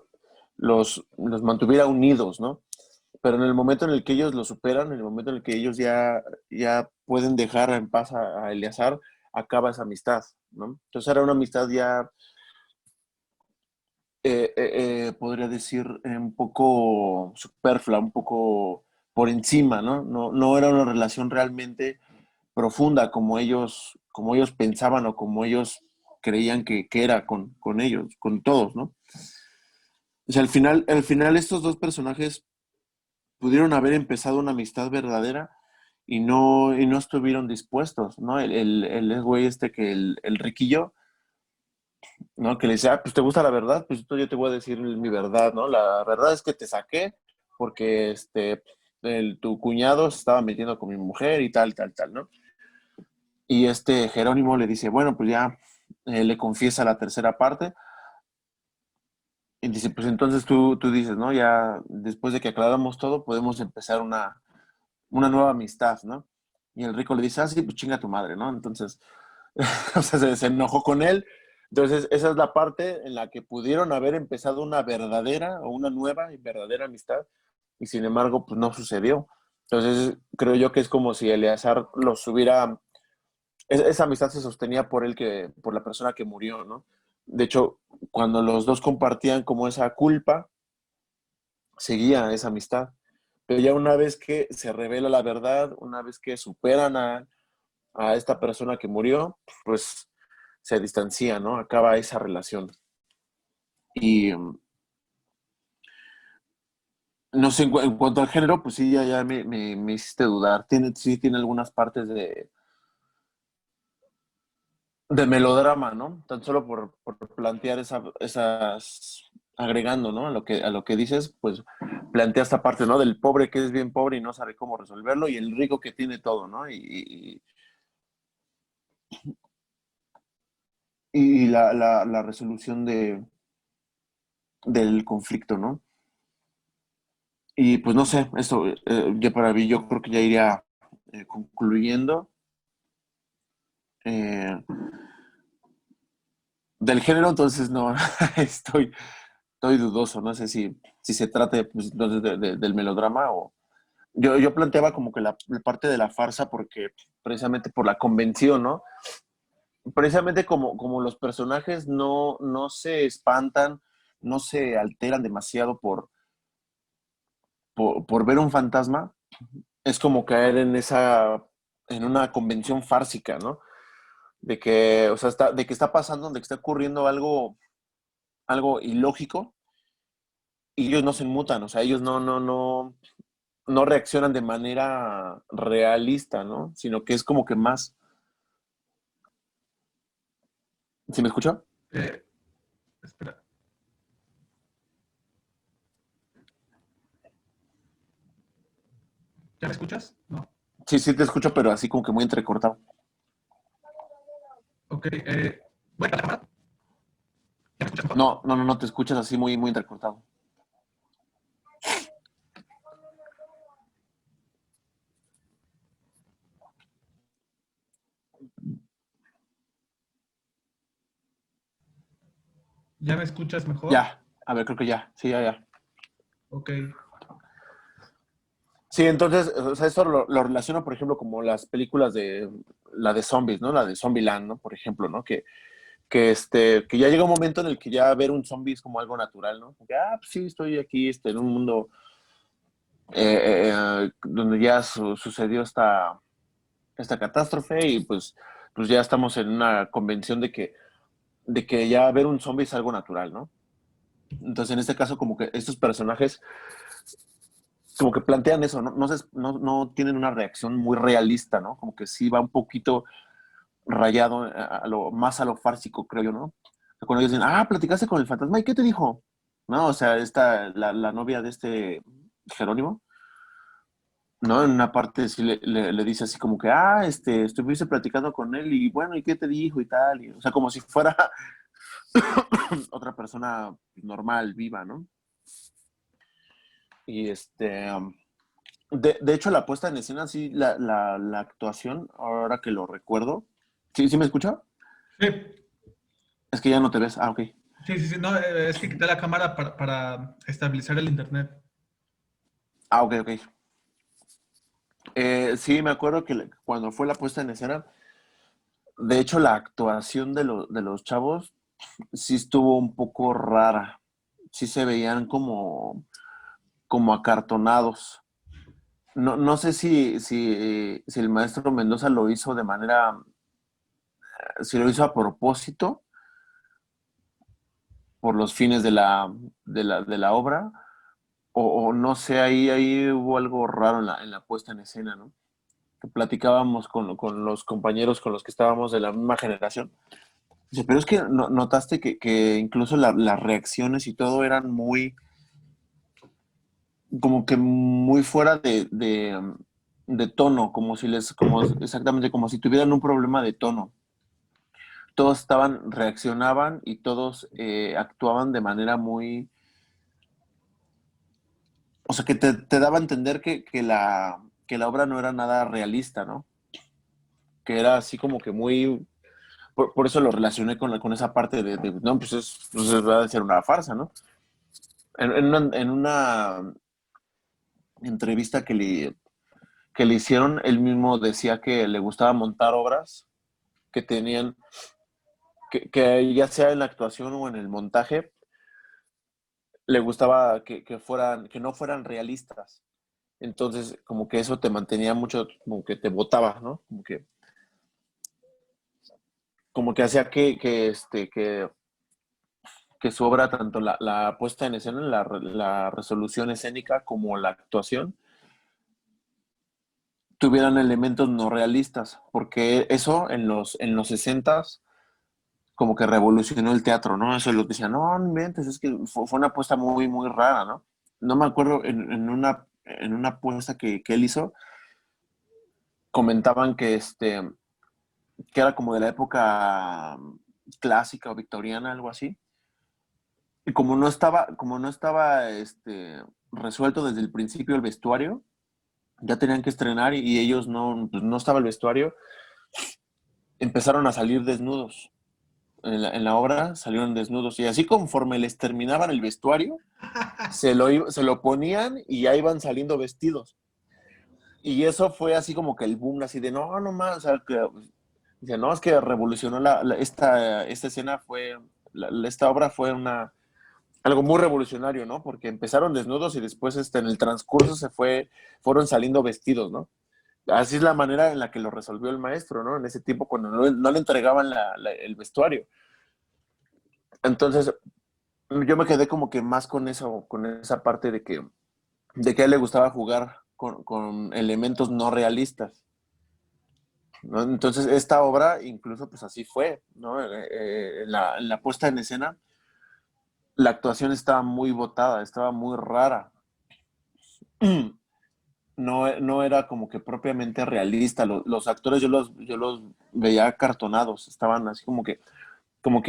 los mantuviera unidos, ¿no? Pero en el momento en el que ellos lo superan, en el momento en el que ellos ya pueden dejar en paz a Eleazar, acaba esa amistad, ¿no? Entonces era una amistad ya, podría decir, un poco superflua, un poco por encima, ¿no? No era una relación realmente profunda como ellos pensaban o como ellos creían que era con ellos, con todos, ¿no? O sea, al final estos dos personajes pudieron haber empezado una amistad verdadera y no estuvieron dispuestos, ¿no? El güey que el riquillo, ¿no? Que le decía, pues te gusta la verdad, pues yo te voy a decir mi verdad, ¿no? La verdad es que te saqué porque, tu cuñado se estaba metiendo con mi mujer y tal, tal, tal, ¿no? Y Jerónimo le dice, bueno, pues ya le confiesa la tercera parte. Y dice, pues entonces tú dices, ¿no? Ya después de que aclaramos todo, podemos empezar una nueva amistad, ¿no? Y el rico le dice, ah, sí, pues chinga tu madre, ¿no? Entonces, o sea, se enojó con él. Entonces, esa es la parte en la que pudieron haber empezado una verdadera o una nueva y verdadera amistad, y sin embargo, pues no sucedió. Entonces, creo yo que es como si Eleazar los hubiera, esa amistad se sostenía por la persona que murió, ¿no? De hecho, cuando los dos compartían como esa culpa, seguía esa amistad. Pero ya una vez que se revela la verdad, una vez que superan a esta persona que murió, pues se distancia, ¿no? Acaba esa relación. Y no sé, en cuanto al género, pues sí, ya me hiciste dudar. Sí tiene algunas partes de melodrama, ¿no? Tan solo por plantear esas, agregando, ¿no? A lo que dices, pues plantea esta parte, ¿no? Del pobre que es bien pobre y no sabe cómo resolverlo, y el rico que tiene todo, ¿no? Y la resolución del conflicto, ¿no? Y pues no sé, eso ya para mí yo creo que ya iría concluyendo. Eh, del género, entonces no, estoy, estoy dudoso, no sé si se trata pues, entonces del melodrama o... Yo planteaba como que la parte de la farsa porque precisamente por la convención, ¿no? Precisamente como los personajes no se espantan, no se alteran demasiado por ver un fantasma, es como caer en una convención fársica, ¿no? De que, o sea, de que está pasando, de que está ocurriendo algo ilógico, y ellos no se inmutan, o sea, ellos no reaccionan de manera realista, ¿no? Sino que es como que más. ¿Sí me escuchó? Eh, espera, ¿ya me escuchas? No. Sí, sí te escucho, pero así como que muy entrecortado. Ok, voy para la cámara. ¿Ya me escuchas mejor? No te escuchas así muy, muy entrecortado. ¿Ya me escuchas mejor? Ya, a ver, creo que ya, sí, ya. Ok. Sí, entonces, o sea, esto lo relaciono, por ejemplo, como las películas la de zombies, ¿no? La de Zombieland, ¿no? Por ejemplo, ¿no? Que ya llega un momento en el que ya ver un zombie es como algo natural, ¿no? Como que, pues sí, estoy aquí, en un mundo donde ya sucedió esta catástrofe y pues ya estamos en una convención de que ya ver un zombie es algo natural, ¿no? Entonces, en este caso, como que estos personajes como que plantean eso, ¿no? No tienen una reacción muy realista, ¿no? Como que sí va un poquito rayado más a lo fársico, creo yo, ¿no? Cuando ellos dicen, platicaste con el fantasma, ¿y qué te dijo? ¿No? O sea, la novia de Jerónimo, ¿no? En una parte sí le dice así como que, estuviste platicando con él y bueno, ¿y qué te dijo y tal? O sea, como si fuera otra persona normal, viva, ¿no? Y de hecho, la puesta en escena, sí, la actuación, ahora que lo recuerdo. ¿Sí, sí me escucha? Sí, Es que ya no te ves. Ok. sí, sí, sí, no, es que quité la cámara para estabilizar el internet. Ok, ok. Sí, me acuerdo que cuando fue la puesta en escena, de hecho, la actuación de los chavos sí estuvo un poco rara. Sí se veían como acartonados. No sé si el maestro Mendoza lo hizo si lo hizo a propósito por los fines de la obra, o no sé, ahí hubo algo raro en la puesta en escena, ¿no? Que platicábamos con los compañeros con los que estábamos de la misma generación. Dice, pero es que notaste que incluso las reacciones y todo eran muy, como que muy fuera de tono, exactamente como si tuvieran un problema de tono. Todos reaccionaban y todos actuaban de manera muy, o sea, que te daba a entender que la obra no era nada realista, ¿no? Que era así como que muy, por eso lo relacioné con esa parte no, pues va a ser una farsa, ¿no? En una entrevista que le hicieron, él mismo decía que le gustaba montar obras que tenían, que ya sea en la actuación o en el montaje, le gustaba que no fueran realistas. Entonces, como que eso te mantenía mucho, como que te botaba, ¿no? Como que hacía que su obra, tanto la puesta en escena, la resolución escénica, como la actuación, tuvieran elementos no realistas, porque eso en los 60 como que revolucionó el teatro, ¿no? Eso es lo que decían, no, no inventes, es que fue una apuesta muy, muy rara, ¿no? No me acuerdo, en una apuesta que él hizo, comentaban que era como de la época clásica o victoriana, algo así, y como no estaba resuelto desde el principio el vestuario, ya tenían que estrenar y ellos pues no estaba el vestuario, empezaron a salir desnudos. En la obra salieron desnudos y así conforme les terminaban el vestuario, se lo ponían y ya iban saliendo vestidos. Y eso fue así como que el boom, así de no, no más, o sea, dice, no, es que revolucionó esta escena esta obra fue algo muy revolucionario, ¿no? Porque empezaron desnudos y después en el transcurso fueron saliendo vestidos, ¿no? Así es la manera en la que lo resolvió el maestro, ¿no? En ese tiempo cuando no le entregaban el vestuario. Entonces, yo me quedé como que más con eso, con esa parte de que a él le gustaba jugar con elementos no realistas, ¿no? Entonces, esta obra incluso pues así fue, ¿no? En la puesta en escena, la actuación estaba muy botada, estaba muy rara. No era como que propiamente realista. Los actores yo los veía cartonados, estaban así como que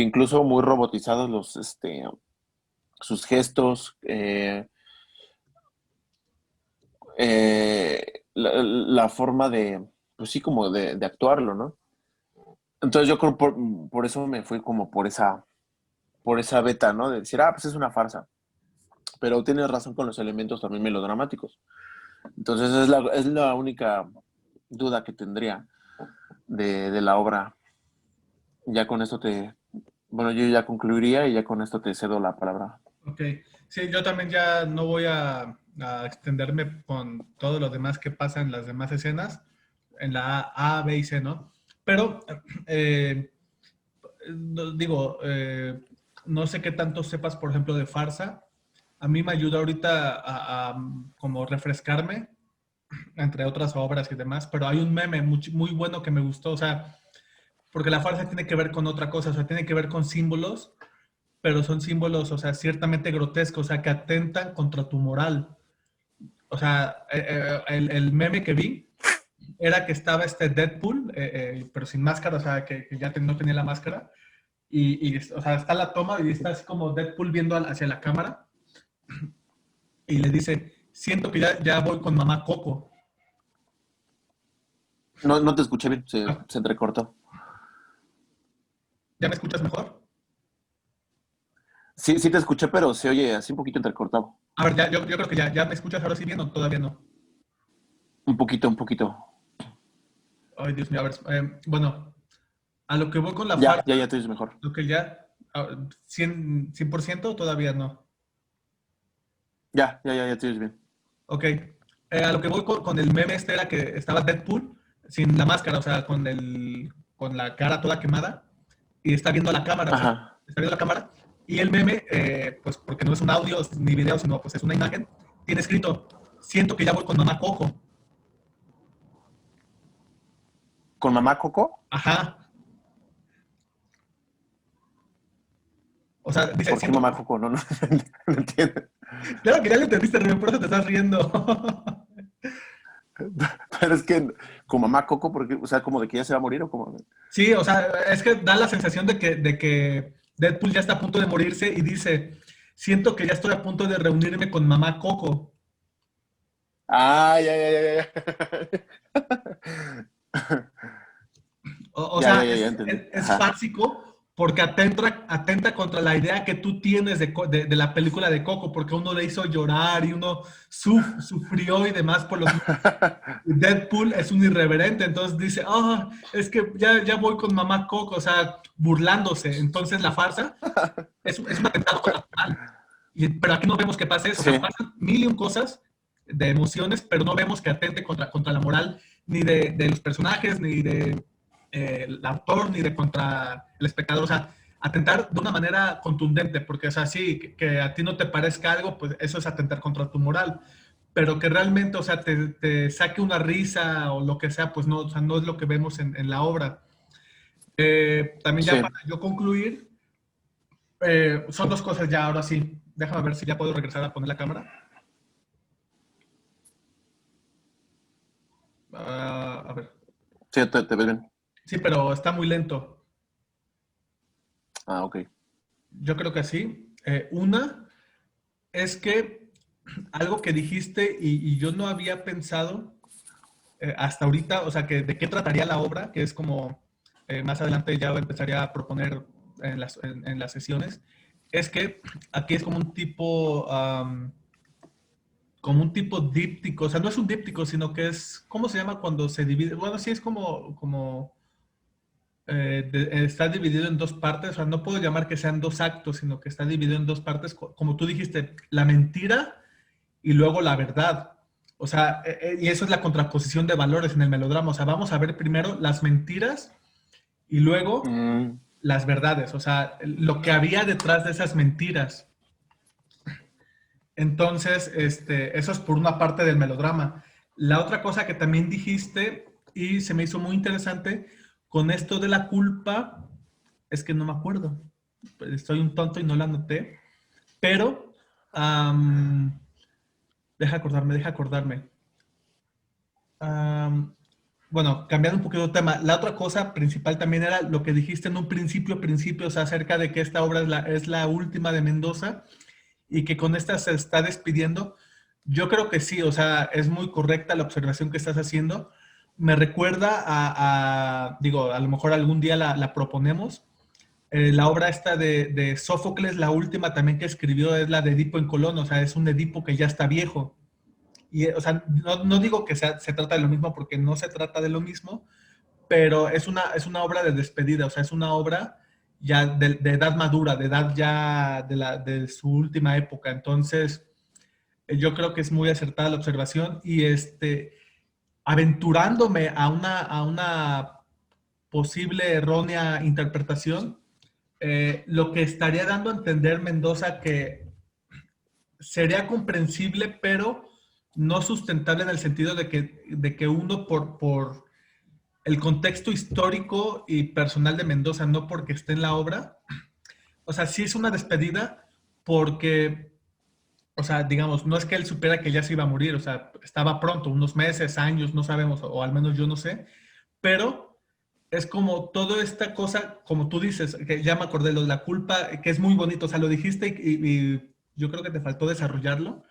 incluso muy robotizados sus gestos, la forma pues sí, como de actuarlo, ¿no? Entonces yo creo por eso me fui como por esa beta, ¿no? De decir, pues es una farsa. Pero tienes razón con los elementos también melodramáticos. Entonces es la única duda que tendría de la obra. Ya con esto bueno, yo ya concluiría y ya con esto te cedo la palabra. Ok, sí, yo también ya no voy a extenderme con todo lo demás que pasa en las demás escenas, en la A, B y C, ¿no? Pero, eh, digo, no sé qué tanto sepas, por ejemplo, de farsa. A mí me ayuda ahorita a como refrescarme, entre otras obras y demás, pero hay un meme muy bueno que me gustó, o sea, porque la farsa tiene que ver con otra cosa, o sea, tiene que ver con símbolos, pero son símbolos, o sea, ciertamente grotescos, o sea, que atentan contra tu moral. O sea, el meme que vi era que estaba este Deadpool, pero sin máscara, o sea, que ya no tenía la máscara, o sea, está la toma y está así como Deadpool viendo hacia la cámara y le dice, siento que ya voy con mamá Coco. No, no te escuché bien, se, Ah, se entrecortó. ¿ya me escuchas mejor? Sí, sí te escuché, pero se oye así un poquito entrecortado. A ver, yo creo que ya me escuchas ahora sí bien o todavía no. Un poquito, un poquito. Ay, Dios mío, a ver, bueno, a lo que voy con la Ya, farsa, ya, ya te oyes mejor. lo que ya, 100% todavía no. Ya, ya, ya, ya te oyes bien. Ok, a lo que voy con el meme este era que estaba Deadpool sin la máscara, o sea, con la cara toda quemada y está viendo a la cámara, o sea, Ajá. está viendo la cámara y el meme, pues porque no es un audio ni video, sino pues es una imagen, tiene escrito, siento que ya voy con mamá Coco. ¿Con mamá Coco? Ajá, o sea, dice, ¿Por qué siento, mamá Coco? No, no, no entiendo. Claro que ya lo entendiste, Rubén, por eso te estás riendo. Pero es que, como mamá Coco, porque, o sea, como de que ya se va a morir o como. Sí, o sea, es que da la sensación de que Deadpool ya está a punto de morirse y dice, siento que ya estoy a punto de reunirme con mamá Coco. Ah, ya, ya, ya, ya. O Ya, ya, sea, ya, ya entendí. es Ajá. fásico porque atenta contra la idea que tú tienes de la película de Coco, porque uno le hizo llorar y uno sufrió y demás por los... Deadpool es un irreverente, entonces dice, ah, es que ya voy con mamá Coco, o sea, burlándose. Entonces la farsa es un atentado contra la moral. Pero aquí no vemos que pase eso, o Sí, sea, pasan mil y un cosas de emociones, pero no vemos que atente contra la moral ni de los personajes, ni de el autor, ni de contra el espectador, o sea, atentar de una manera contundente, porque, o sea, sí, que a ti no te parezca algo, pues eso es atentar contra tu moral, pero que realmente, o sea, te saque una risa o lo que sea, pues no, o sea, no es lo que vemos en la obra. También ya sí. para yo concluir, son dos cosas ya, ahora sí. Déjame ver si ya puedo regresar a poner la cámara. A ver. Sí, te ves bien. Sí, pero está muy lento. Ah, ok. Yo creo que sí. Una es que algo que dijiste y yo no había pensado hasta ahorita, o sea, que de qué trataría la obra, que es como más adelante ya empezaría a proponer en las sesiones, es que aquí es como un tipo díptico, o sea, no es un díptico, sino que es, ¿cómo se llama cuando se divide? Bueno, sí es está dividido en dos partes, o sea, no puedo llamar que sean dos actos, sino que está dividido en dos partes, como tú dijiste, la mentira y luego la verdad. O sea, y eso es la contraposición de valores en el melodrama, o sea, vamos a ver primero las mentiras y luego Mm, las verdades, o sea, lo que había detrás de esas mentiras. Entonces, eso es por una parte del melodrama. La otra cosa que también dijiste y se me hizo muy interesante con esto de la culpa, es que no me acuerdo. Estoy un tonto y no la anoté, pero am, deja acordarme. Am, bueno, cambiando un poquito de tema, la otra cosa principal también era lo que dijiste en un principio, o sea, acerca de que esta obra es la última de Mendoza y que con esta se está despidiendo. Yo creo que sí, o sea, es muy correcta la observación que estás haciendo. Me recuerda digo, a lo mejor algún día la proponemos. La obra esta de Sófocles, la última también que escribió es la de Edipo en Colón, o sea, es un Edipo que ya está viejo. Y, o sea, no digo que se trata de lo mismo porque no se trata de lo mismo, pero es una obra de despedida, o sea, es una obra ya de edad madura, de edad ya de su última época. Entonces, yo creo que es muy acertada la observación y aventurándome a una posible errónea interpretación, lo que estaría dando a entender Mendoza que sería comprensible, pero no sustentable en el sentido de que uno por el contexto histórico y personal de Mendoza, no porque esté en la obra, o sea, sí es una despedida porque, o sea, digamos, no es que él supiera que ya se iba a morir, o sea, estaba pronto, unos meses, años, no sabemos, o al menos yo no sé, pero es como toda esta cosa, como tú dices, que ya me acordé, lo de la culpa, que es muy bonito, o sea, lo dijiste y yo creo que te faltó desarrollarlo,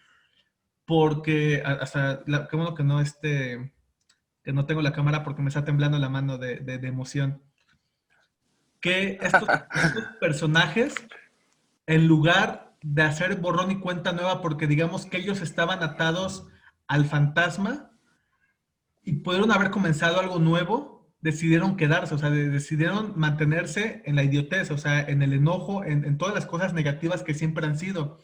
porque hasta, qué bueno que no tengo la cámara porque me está temblando la mano de emoción, que estos personajes, en lugar de hacer borrón y cuenta nueva, porque digamos que ellos estaban atados al fantasma y pudieron haber comenzado algo nuevo, decidieron quedarse, o sea, decidieron mantenerse en la idiotez, o sea, en el enojo, en todas las cosas negativas que siempre han sido.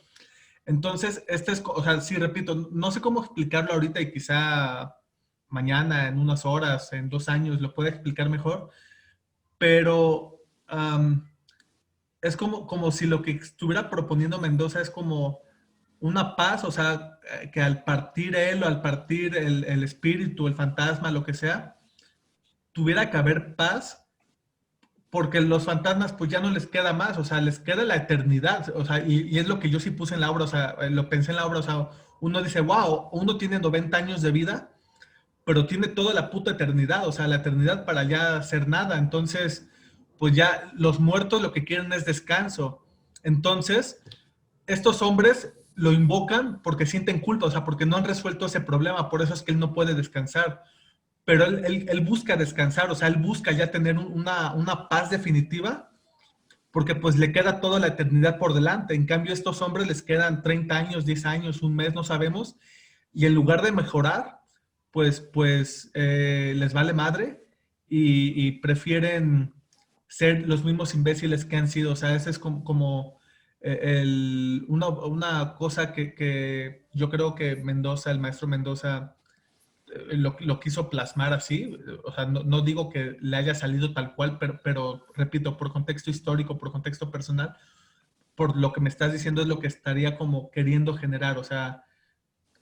Entonces, o sea, sí, repito, no sé cómo explicarlo ahorita y quizá mañana, en unas horas, en 2 años, lo pueda explicar mejor, pero es como si lo que estuviera proponiendo Mendoza es como una paz, o sea, que al partir él o al partir el espíritu, el fantasma, lo que sea, tuviera que haber paz porque los fantasmas pues ya no les queda más, o sea, les queda la eternidad, o sea, y es lo que yo sí puse en la obra, o sea, lo pensé en la obra, o sea, uno dice, wow, uno tiene 90 años de vida, pero tiene toda la puta eternidad, o sea, la eternidad para ya hacer nada, entonces, pues ya los muertos lo que quieren es descanso, entonces, estos hombres lo invocan porque sienten culpa, o sea, porque no han resuelto ese problema, por eso es que él no puede descansar, pero él busca descansar, o sea, él busca ya tener una paz definitiva, porque pues le queda toda la eternidad por delante. En cambio, a estos hombres les quedan 30 años, 10 años, un mes, no sabemos, y en lugar de mejorar, les vale madre y prefieren ser los mismos imbéciles que han sido. O sea, ese es como una cosa que yo creo que Mendoza, el maestro Mendoza, lo quiso plasmar así, o sea, no digo que le haya salido tal cual, pero repito, por contexto histórico, por contexto personal, por lo que me estás diciendo es lo que estaría como queriendo generar, o sea,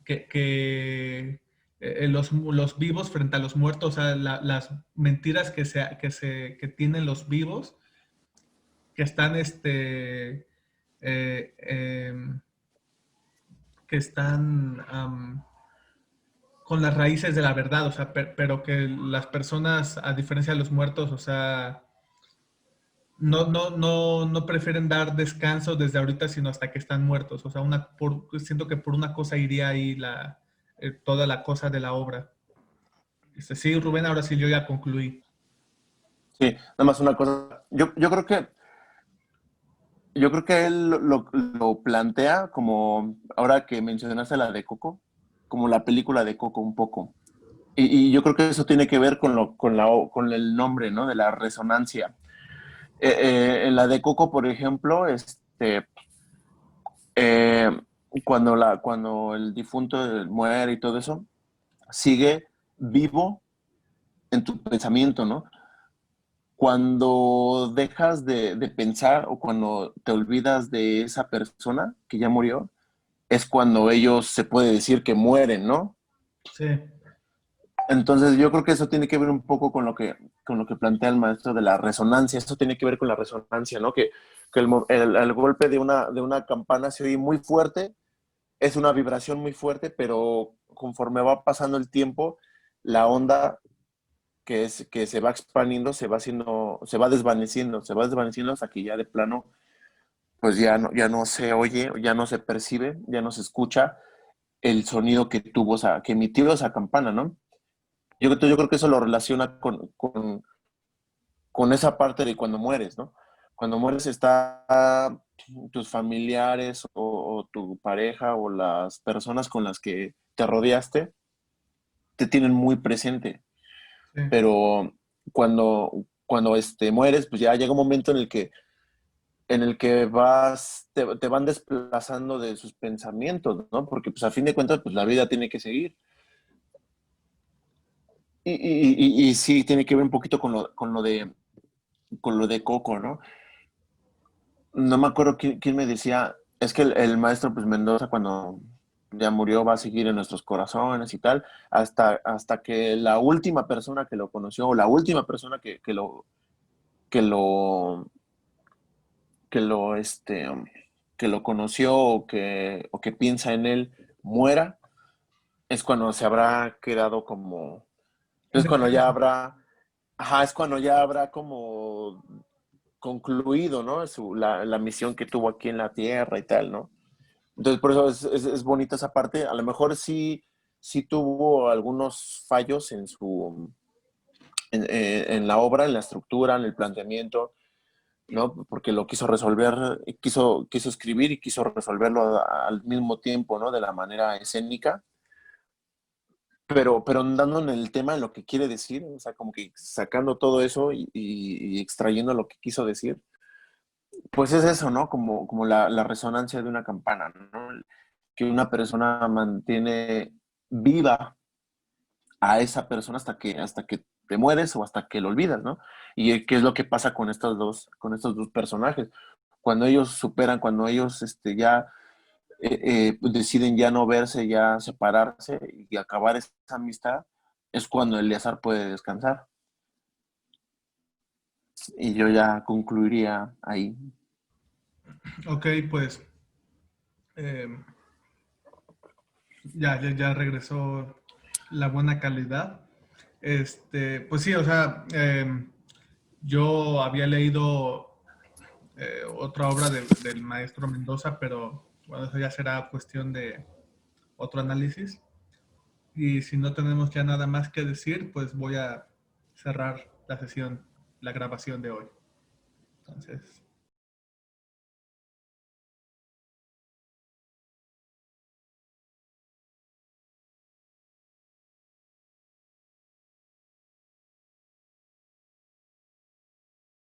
que los vivos frente a los muertos, o sea, las mentiras que tienen los vivos, que están, eh, em, que están con las raíces de la verdad, o sea, pero que las personas, a diferencia de los muertos, o sea, no prefieren dar descanso desde ahorita, sino hasta que están muertos. O sea, siento que por una cosa iría ahí toda la cosa de la obra. Sí, Rubén, ahora sí yo ya concluí. Sí, nada más una cosa. Yo creo que él lo plantea como, ahora que mencionaste la de Coco, como la película de Coco un poco. Y yo creo que eso tiene que ver con el nombre, ¿no? De la resonancia. En la de Coco, por ejemplo, eh, cuando el difunto muere y todo eso, sigue vivo en tu pensamiento, ¿no? Cuando dejas de pensar o cuando te olvidas de esa persona que ya murió, es cuando ellos se puede decir que mueren, ¿no? Sí, Entonces yo creo que eso tiene que ver un poco con lo que plantea el maestro de la resonancia. Eso tiene que ver con la resonancia, ¿no? Que el golpe de una campana se oye muy fuerte, es una vibración muy fuerte, pero conforme va pasando el tiempo, la onda que se va expandiendo se va desvaneciendo hasta que ya de plano, pues ya no se oye, ya no se percibe, ya no se escucha el sonido que tuvo, que emitió esa campana, ¿no? Yo creo que eso lo relaciona con esa parte de cuando mueres, ¿no? Cuando mueres está tus familiares o tu pareja o las personas con las que te rodeaste, te tienen muy presente, sí. pero cuando mueres, pues ya llega un momento en el que te van desplazando de sus pensamientos, ¿no? Porque pues a fin de cuentas, pues la vida tiene que seguir. Y sí, tiene que ver un poquito con lo de Coco, ¿no? No me acuerdo quién me decía, es que el maestro pues Mendoza cuando ya murió va a seguir en nuestros corazones y tal, hasta que la última persona que lo conoció o la última persona que lo, que lo, que lo conoció o que piensa en él muera, es cuando se habrá quedado como, En es cuando ya descanso. habrá, ajá, es cuando ya habrá como concluido, ¿no? La misión que tuvo aquí en la Tierra y tal, ¿no? Entonces, por eso es bonita esa parte. A lo mejor sí tuvo algunos fallos en la obra, en la estructura, en el planteamiento, ¿no? Porque lo quiso resolver, quiso escribir y quiso resolverlo al mismo tiempo, ¿no? De la manera escénica, pero andando en el tema, en lo que quiere decir, o sea, como que sacando todo eso y extrayendo lo que quiso decir. Pues es eso, ¿no? Como la resonancia de una campana, ¿no? Que una persona mantiene viva a esa persona hasta que te mueres o hasta que lo olvidas, ¿no? Y qué es lo que pasa con estos dos personajes. Cuando ellos superan, cuando ellos ya pues deciden ya no verse, ya separarse y acabar esa amistad, es cuando Eleazar puede descansar. y yo ya concluiría ahí. Ok, pues eh, ya regresó la buena calidad. Pues sí, o sea, yo había leído otra obra del maestro Mendoza, pero bueno, eso ya será cuestión de otro análisis. Y si no tenemos ya nada más que decir, pues voy a cerrar la sesión, la grabación de hoy. Entonces,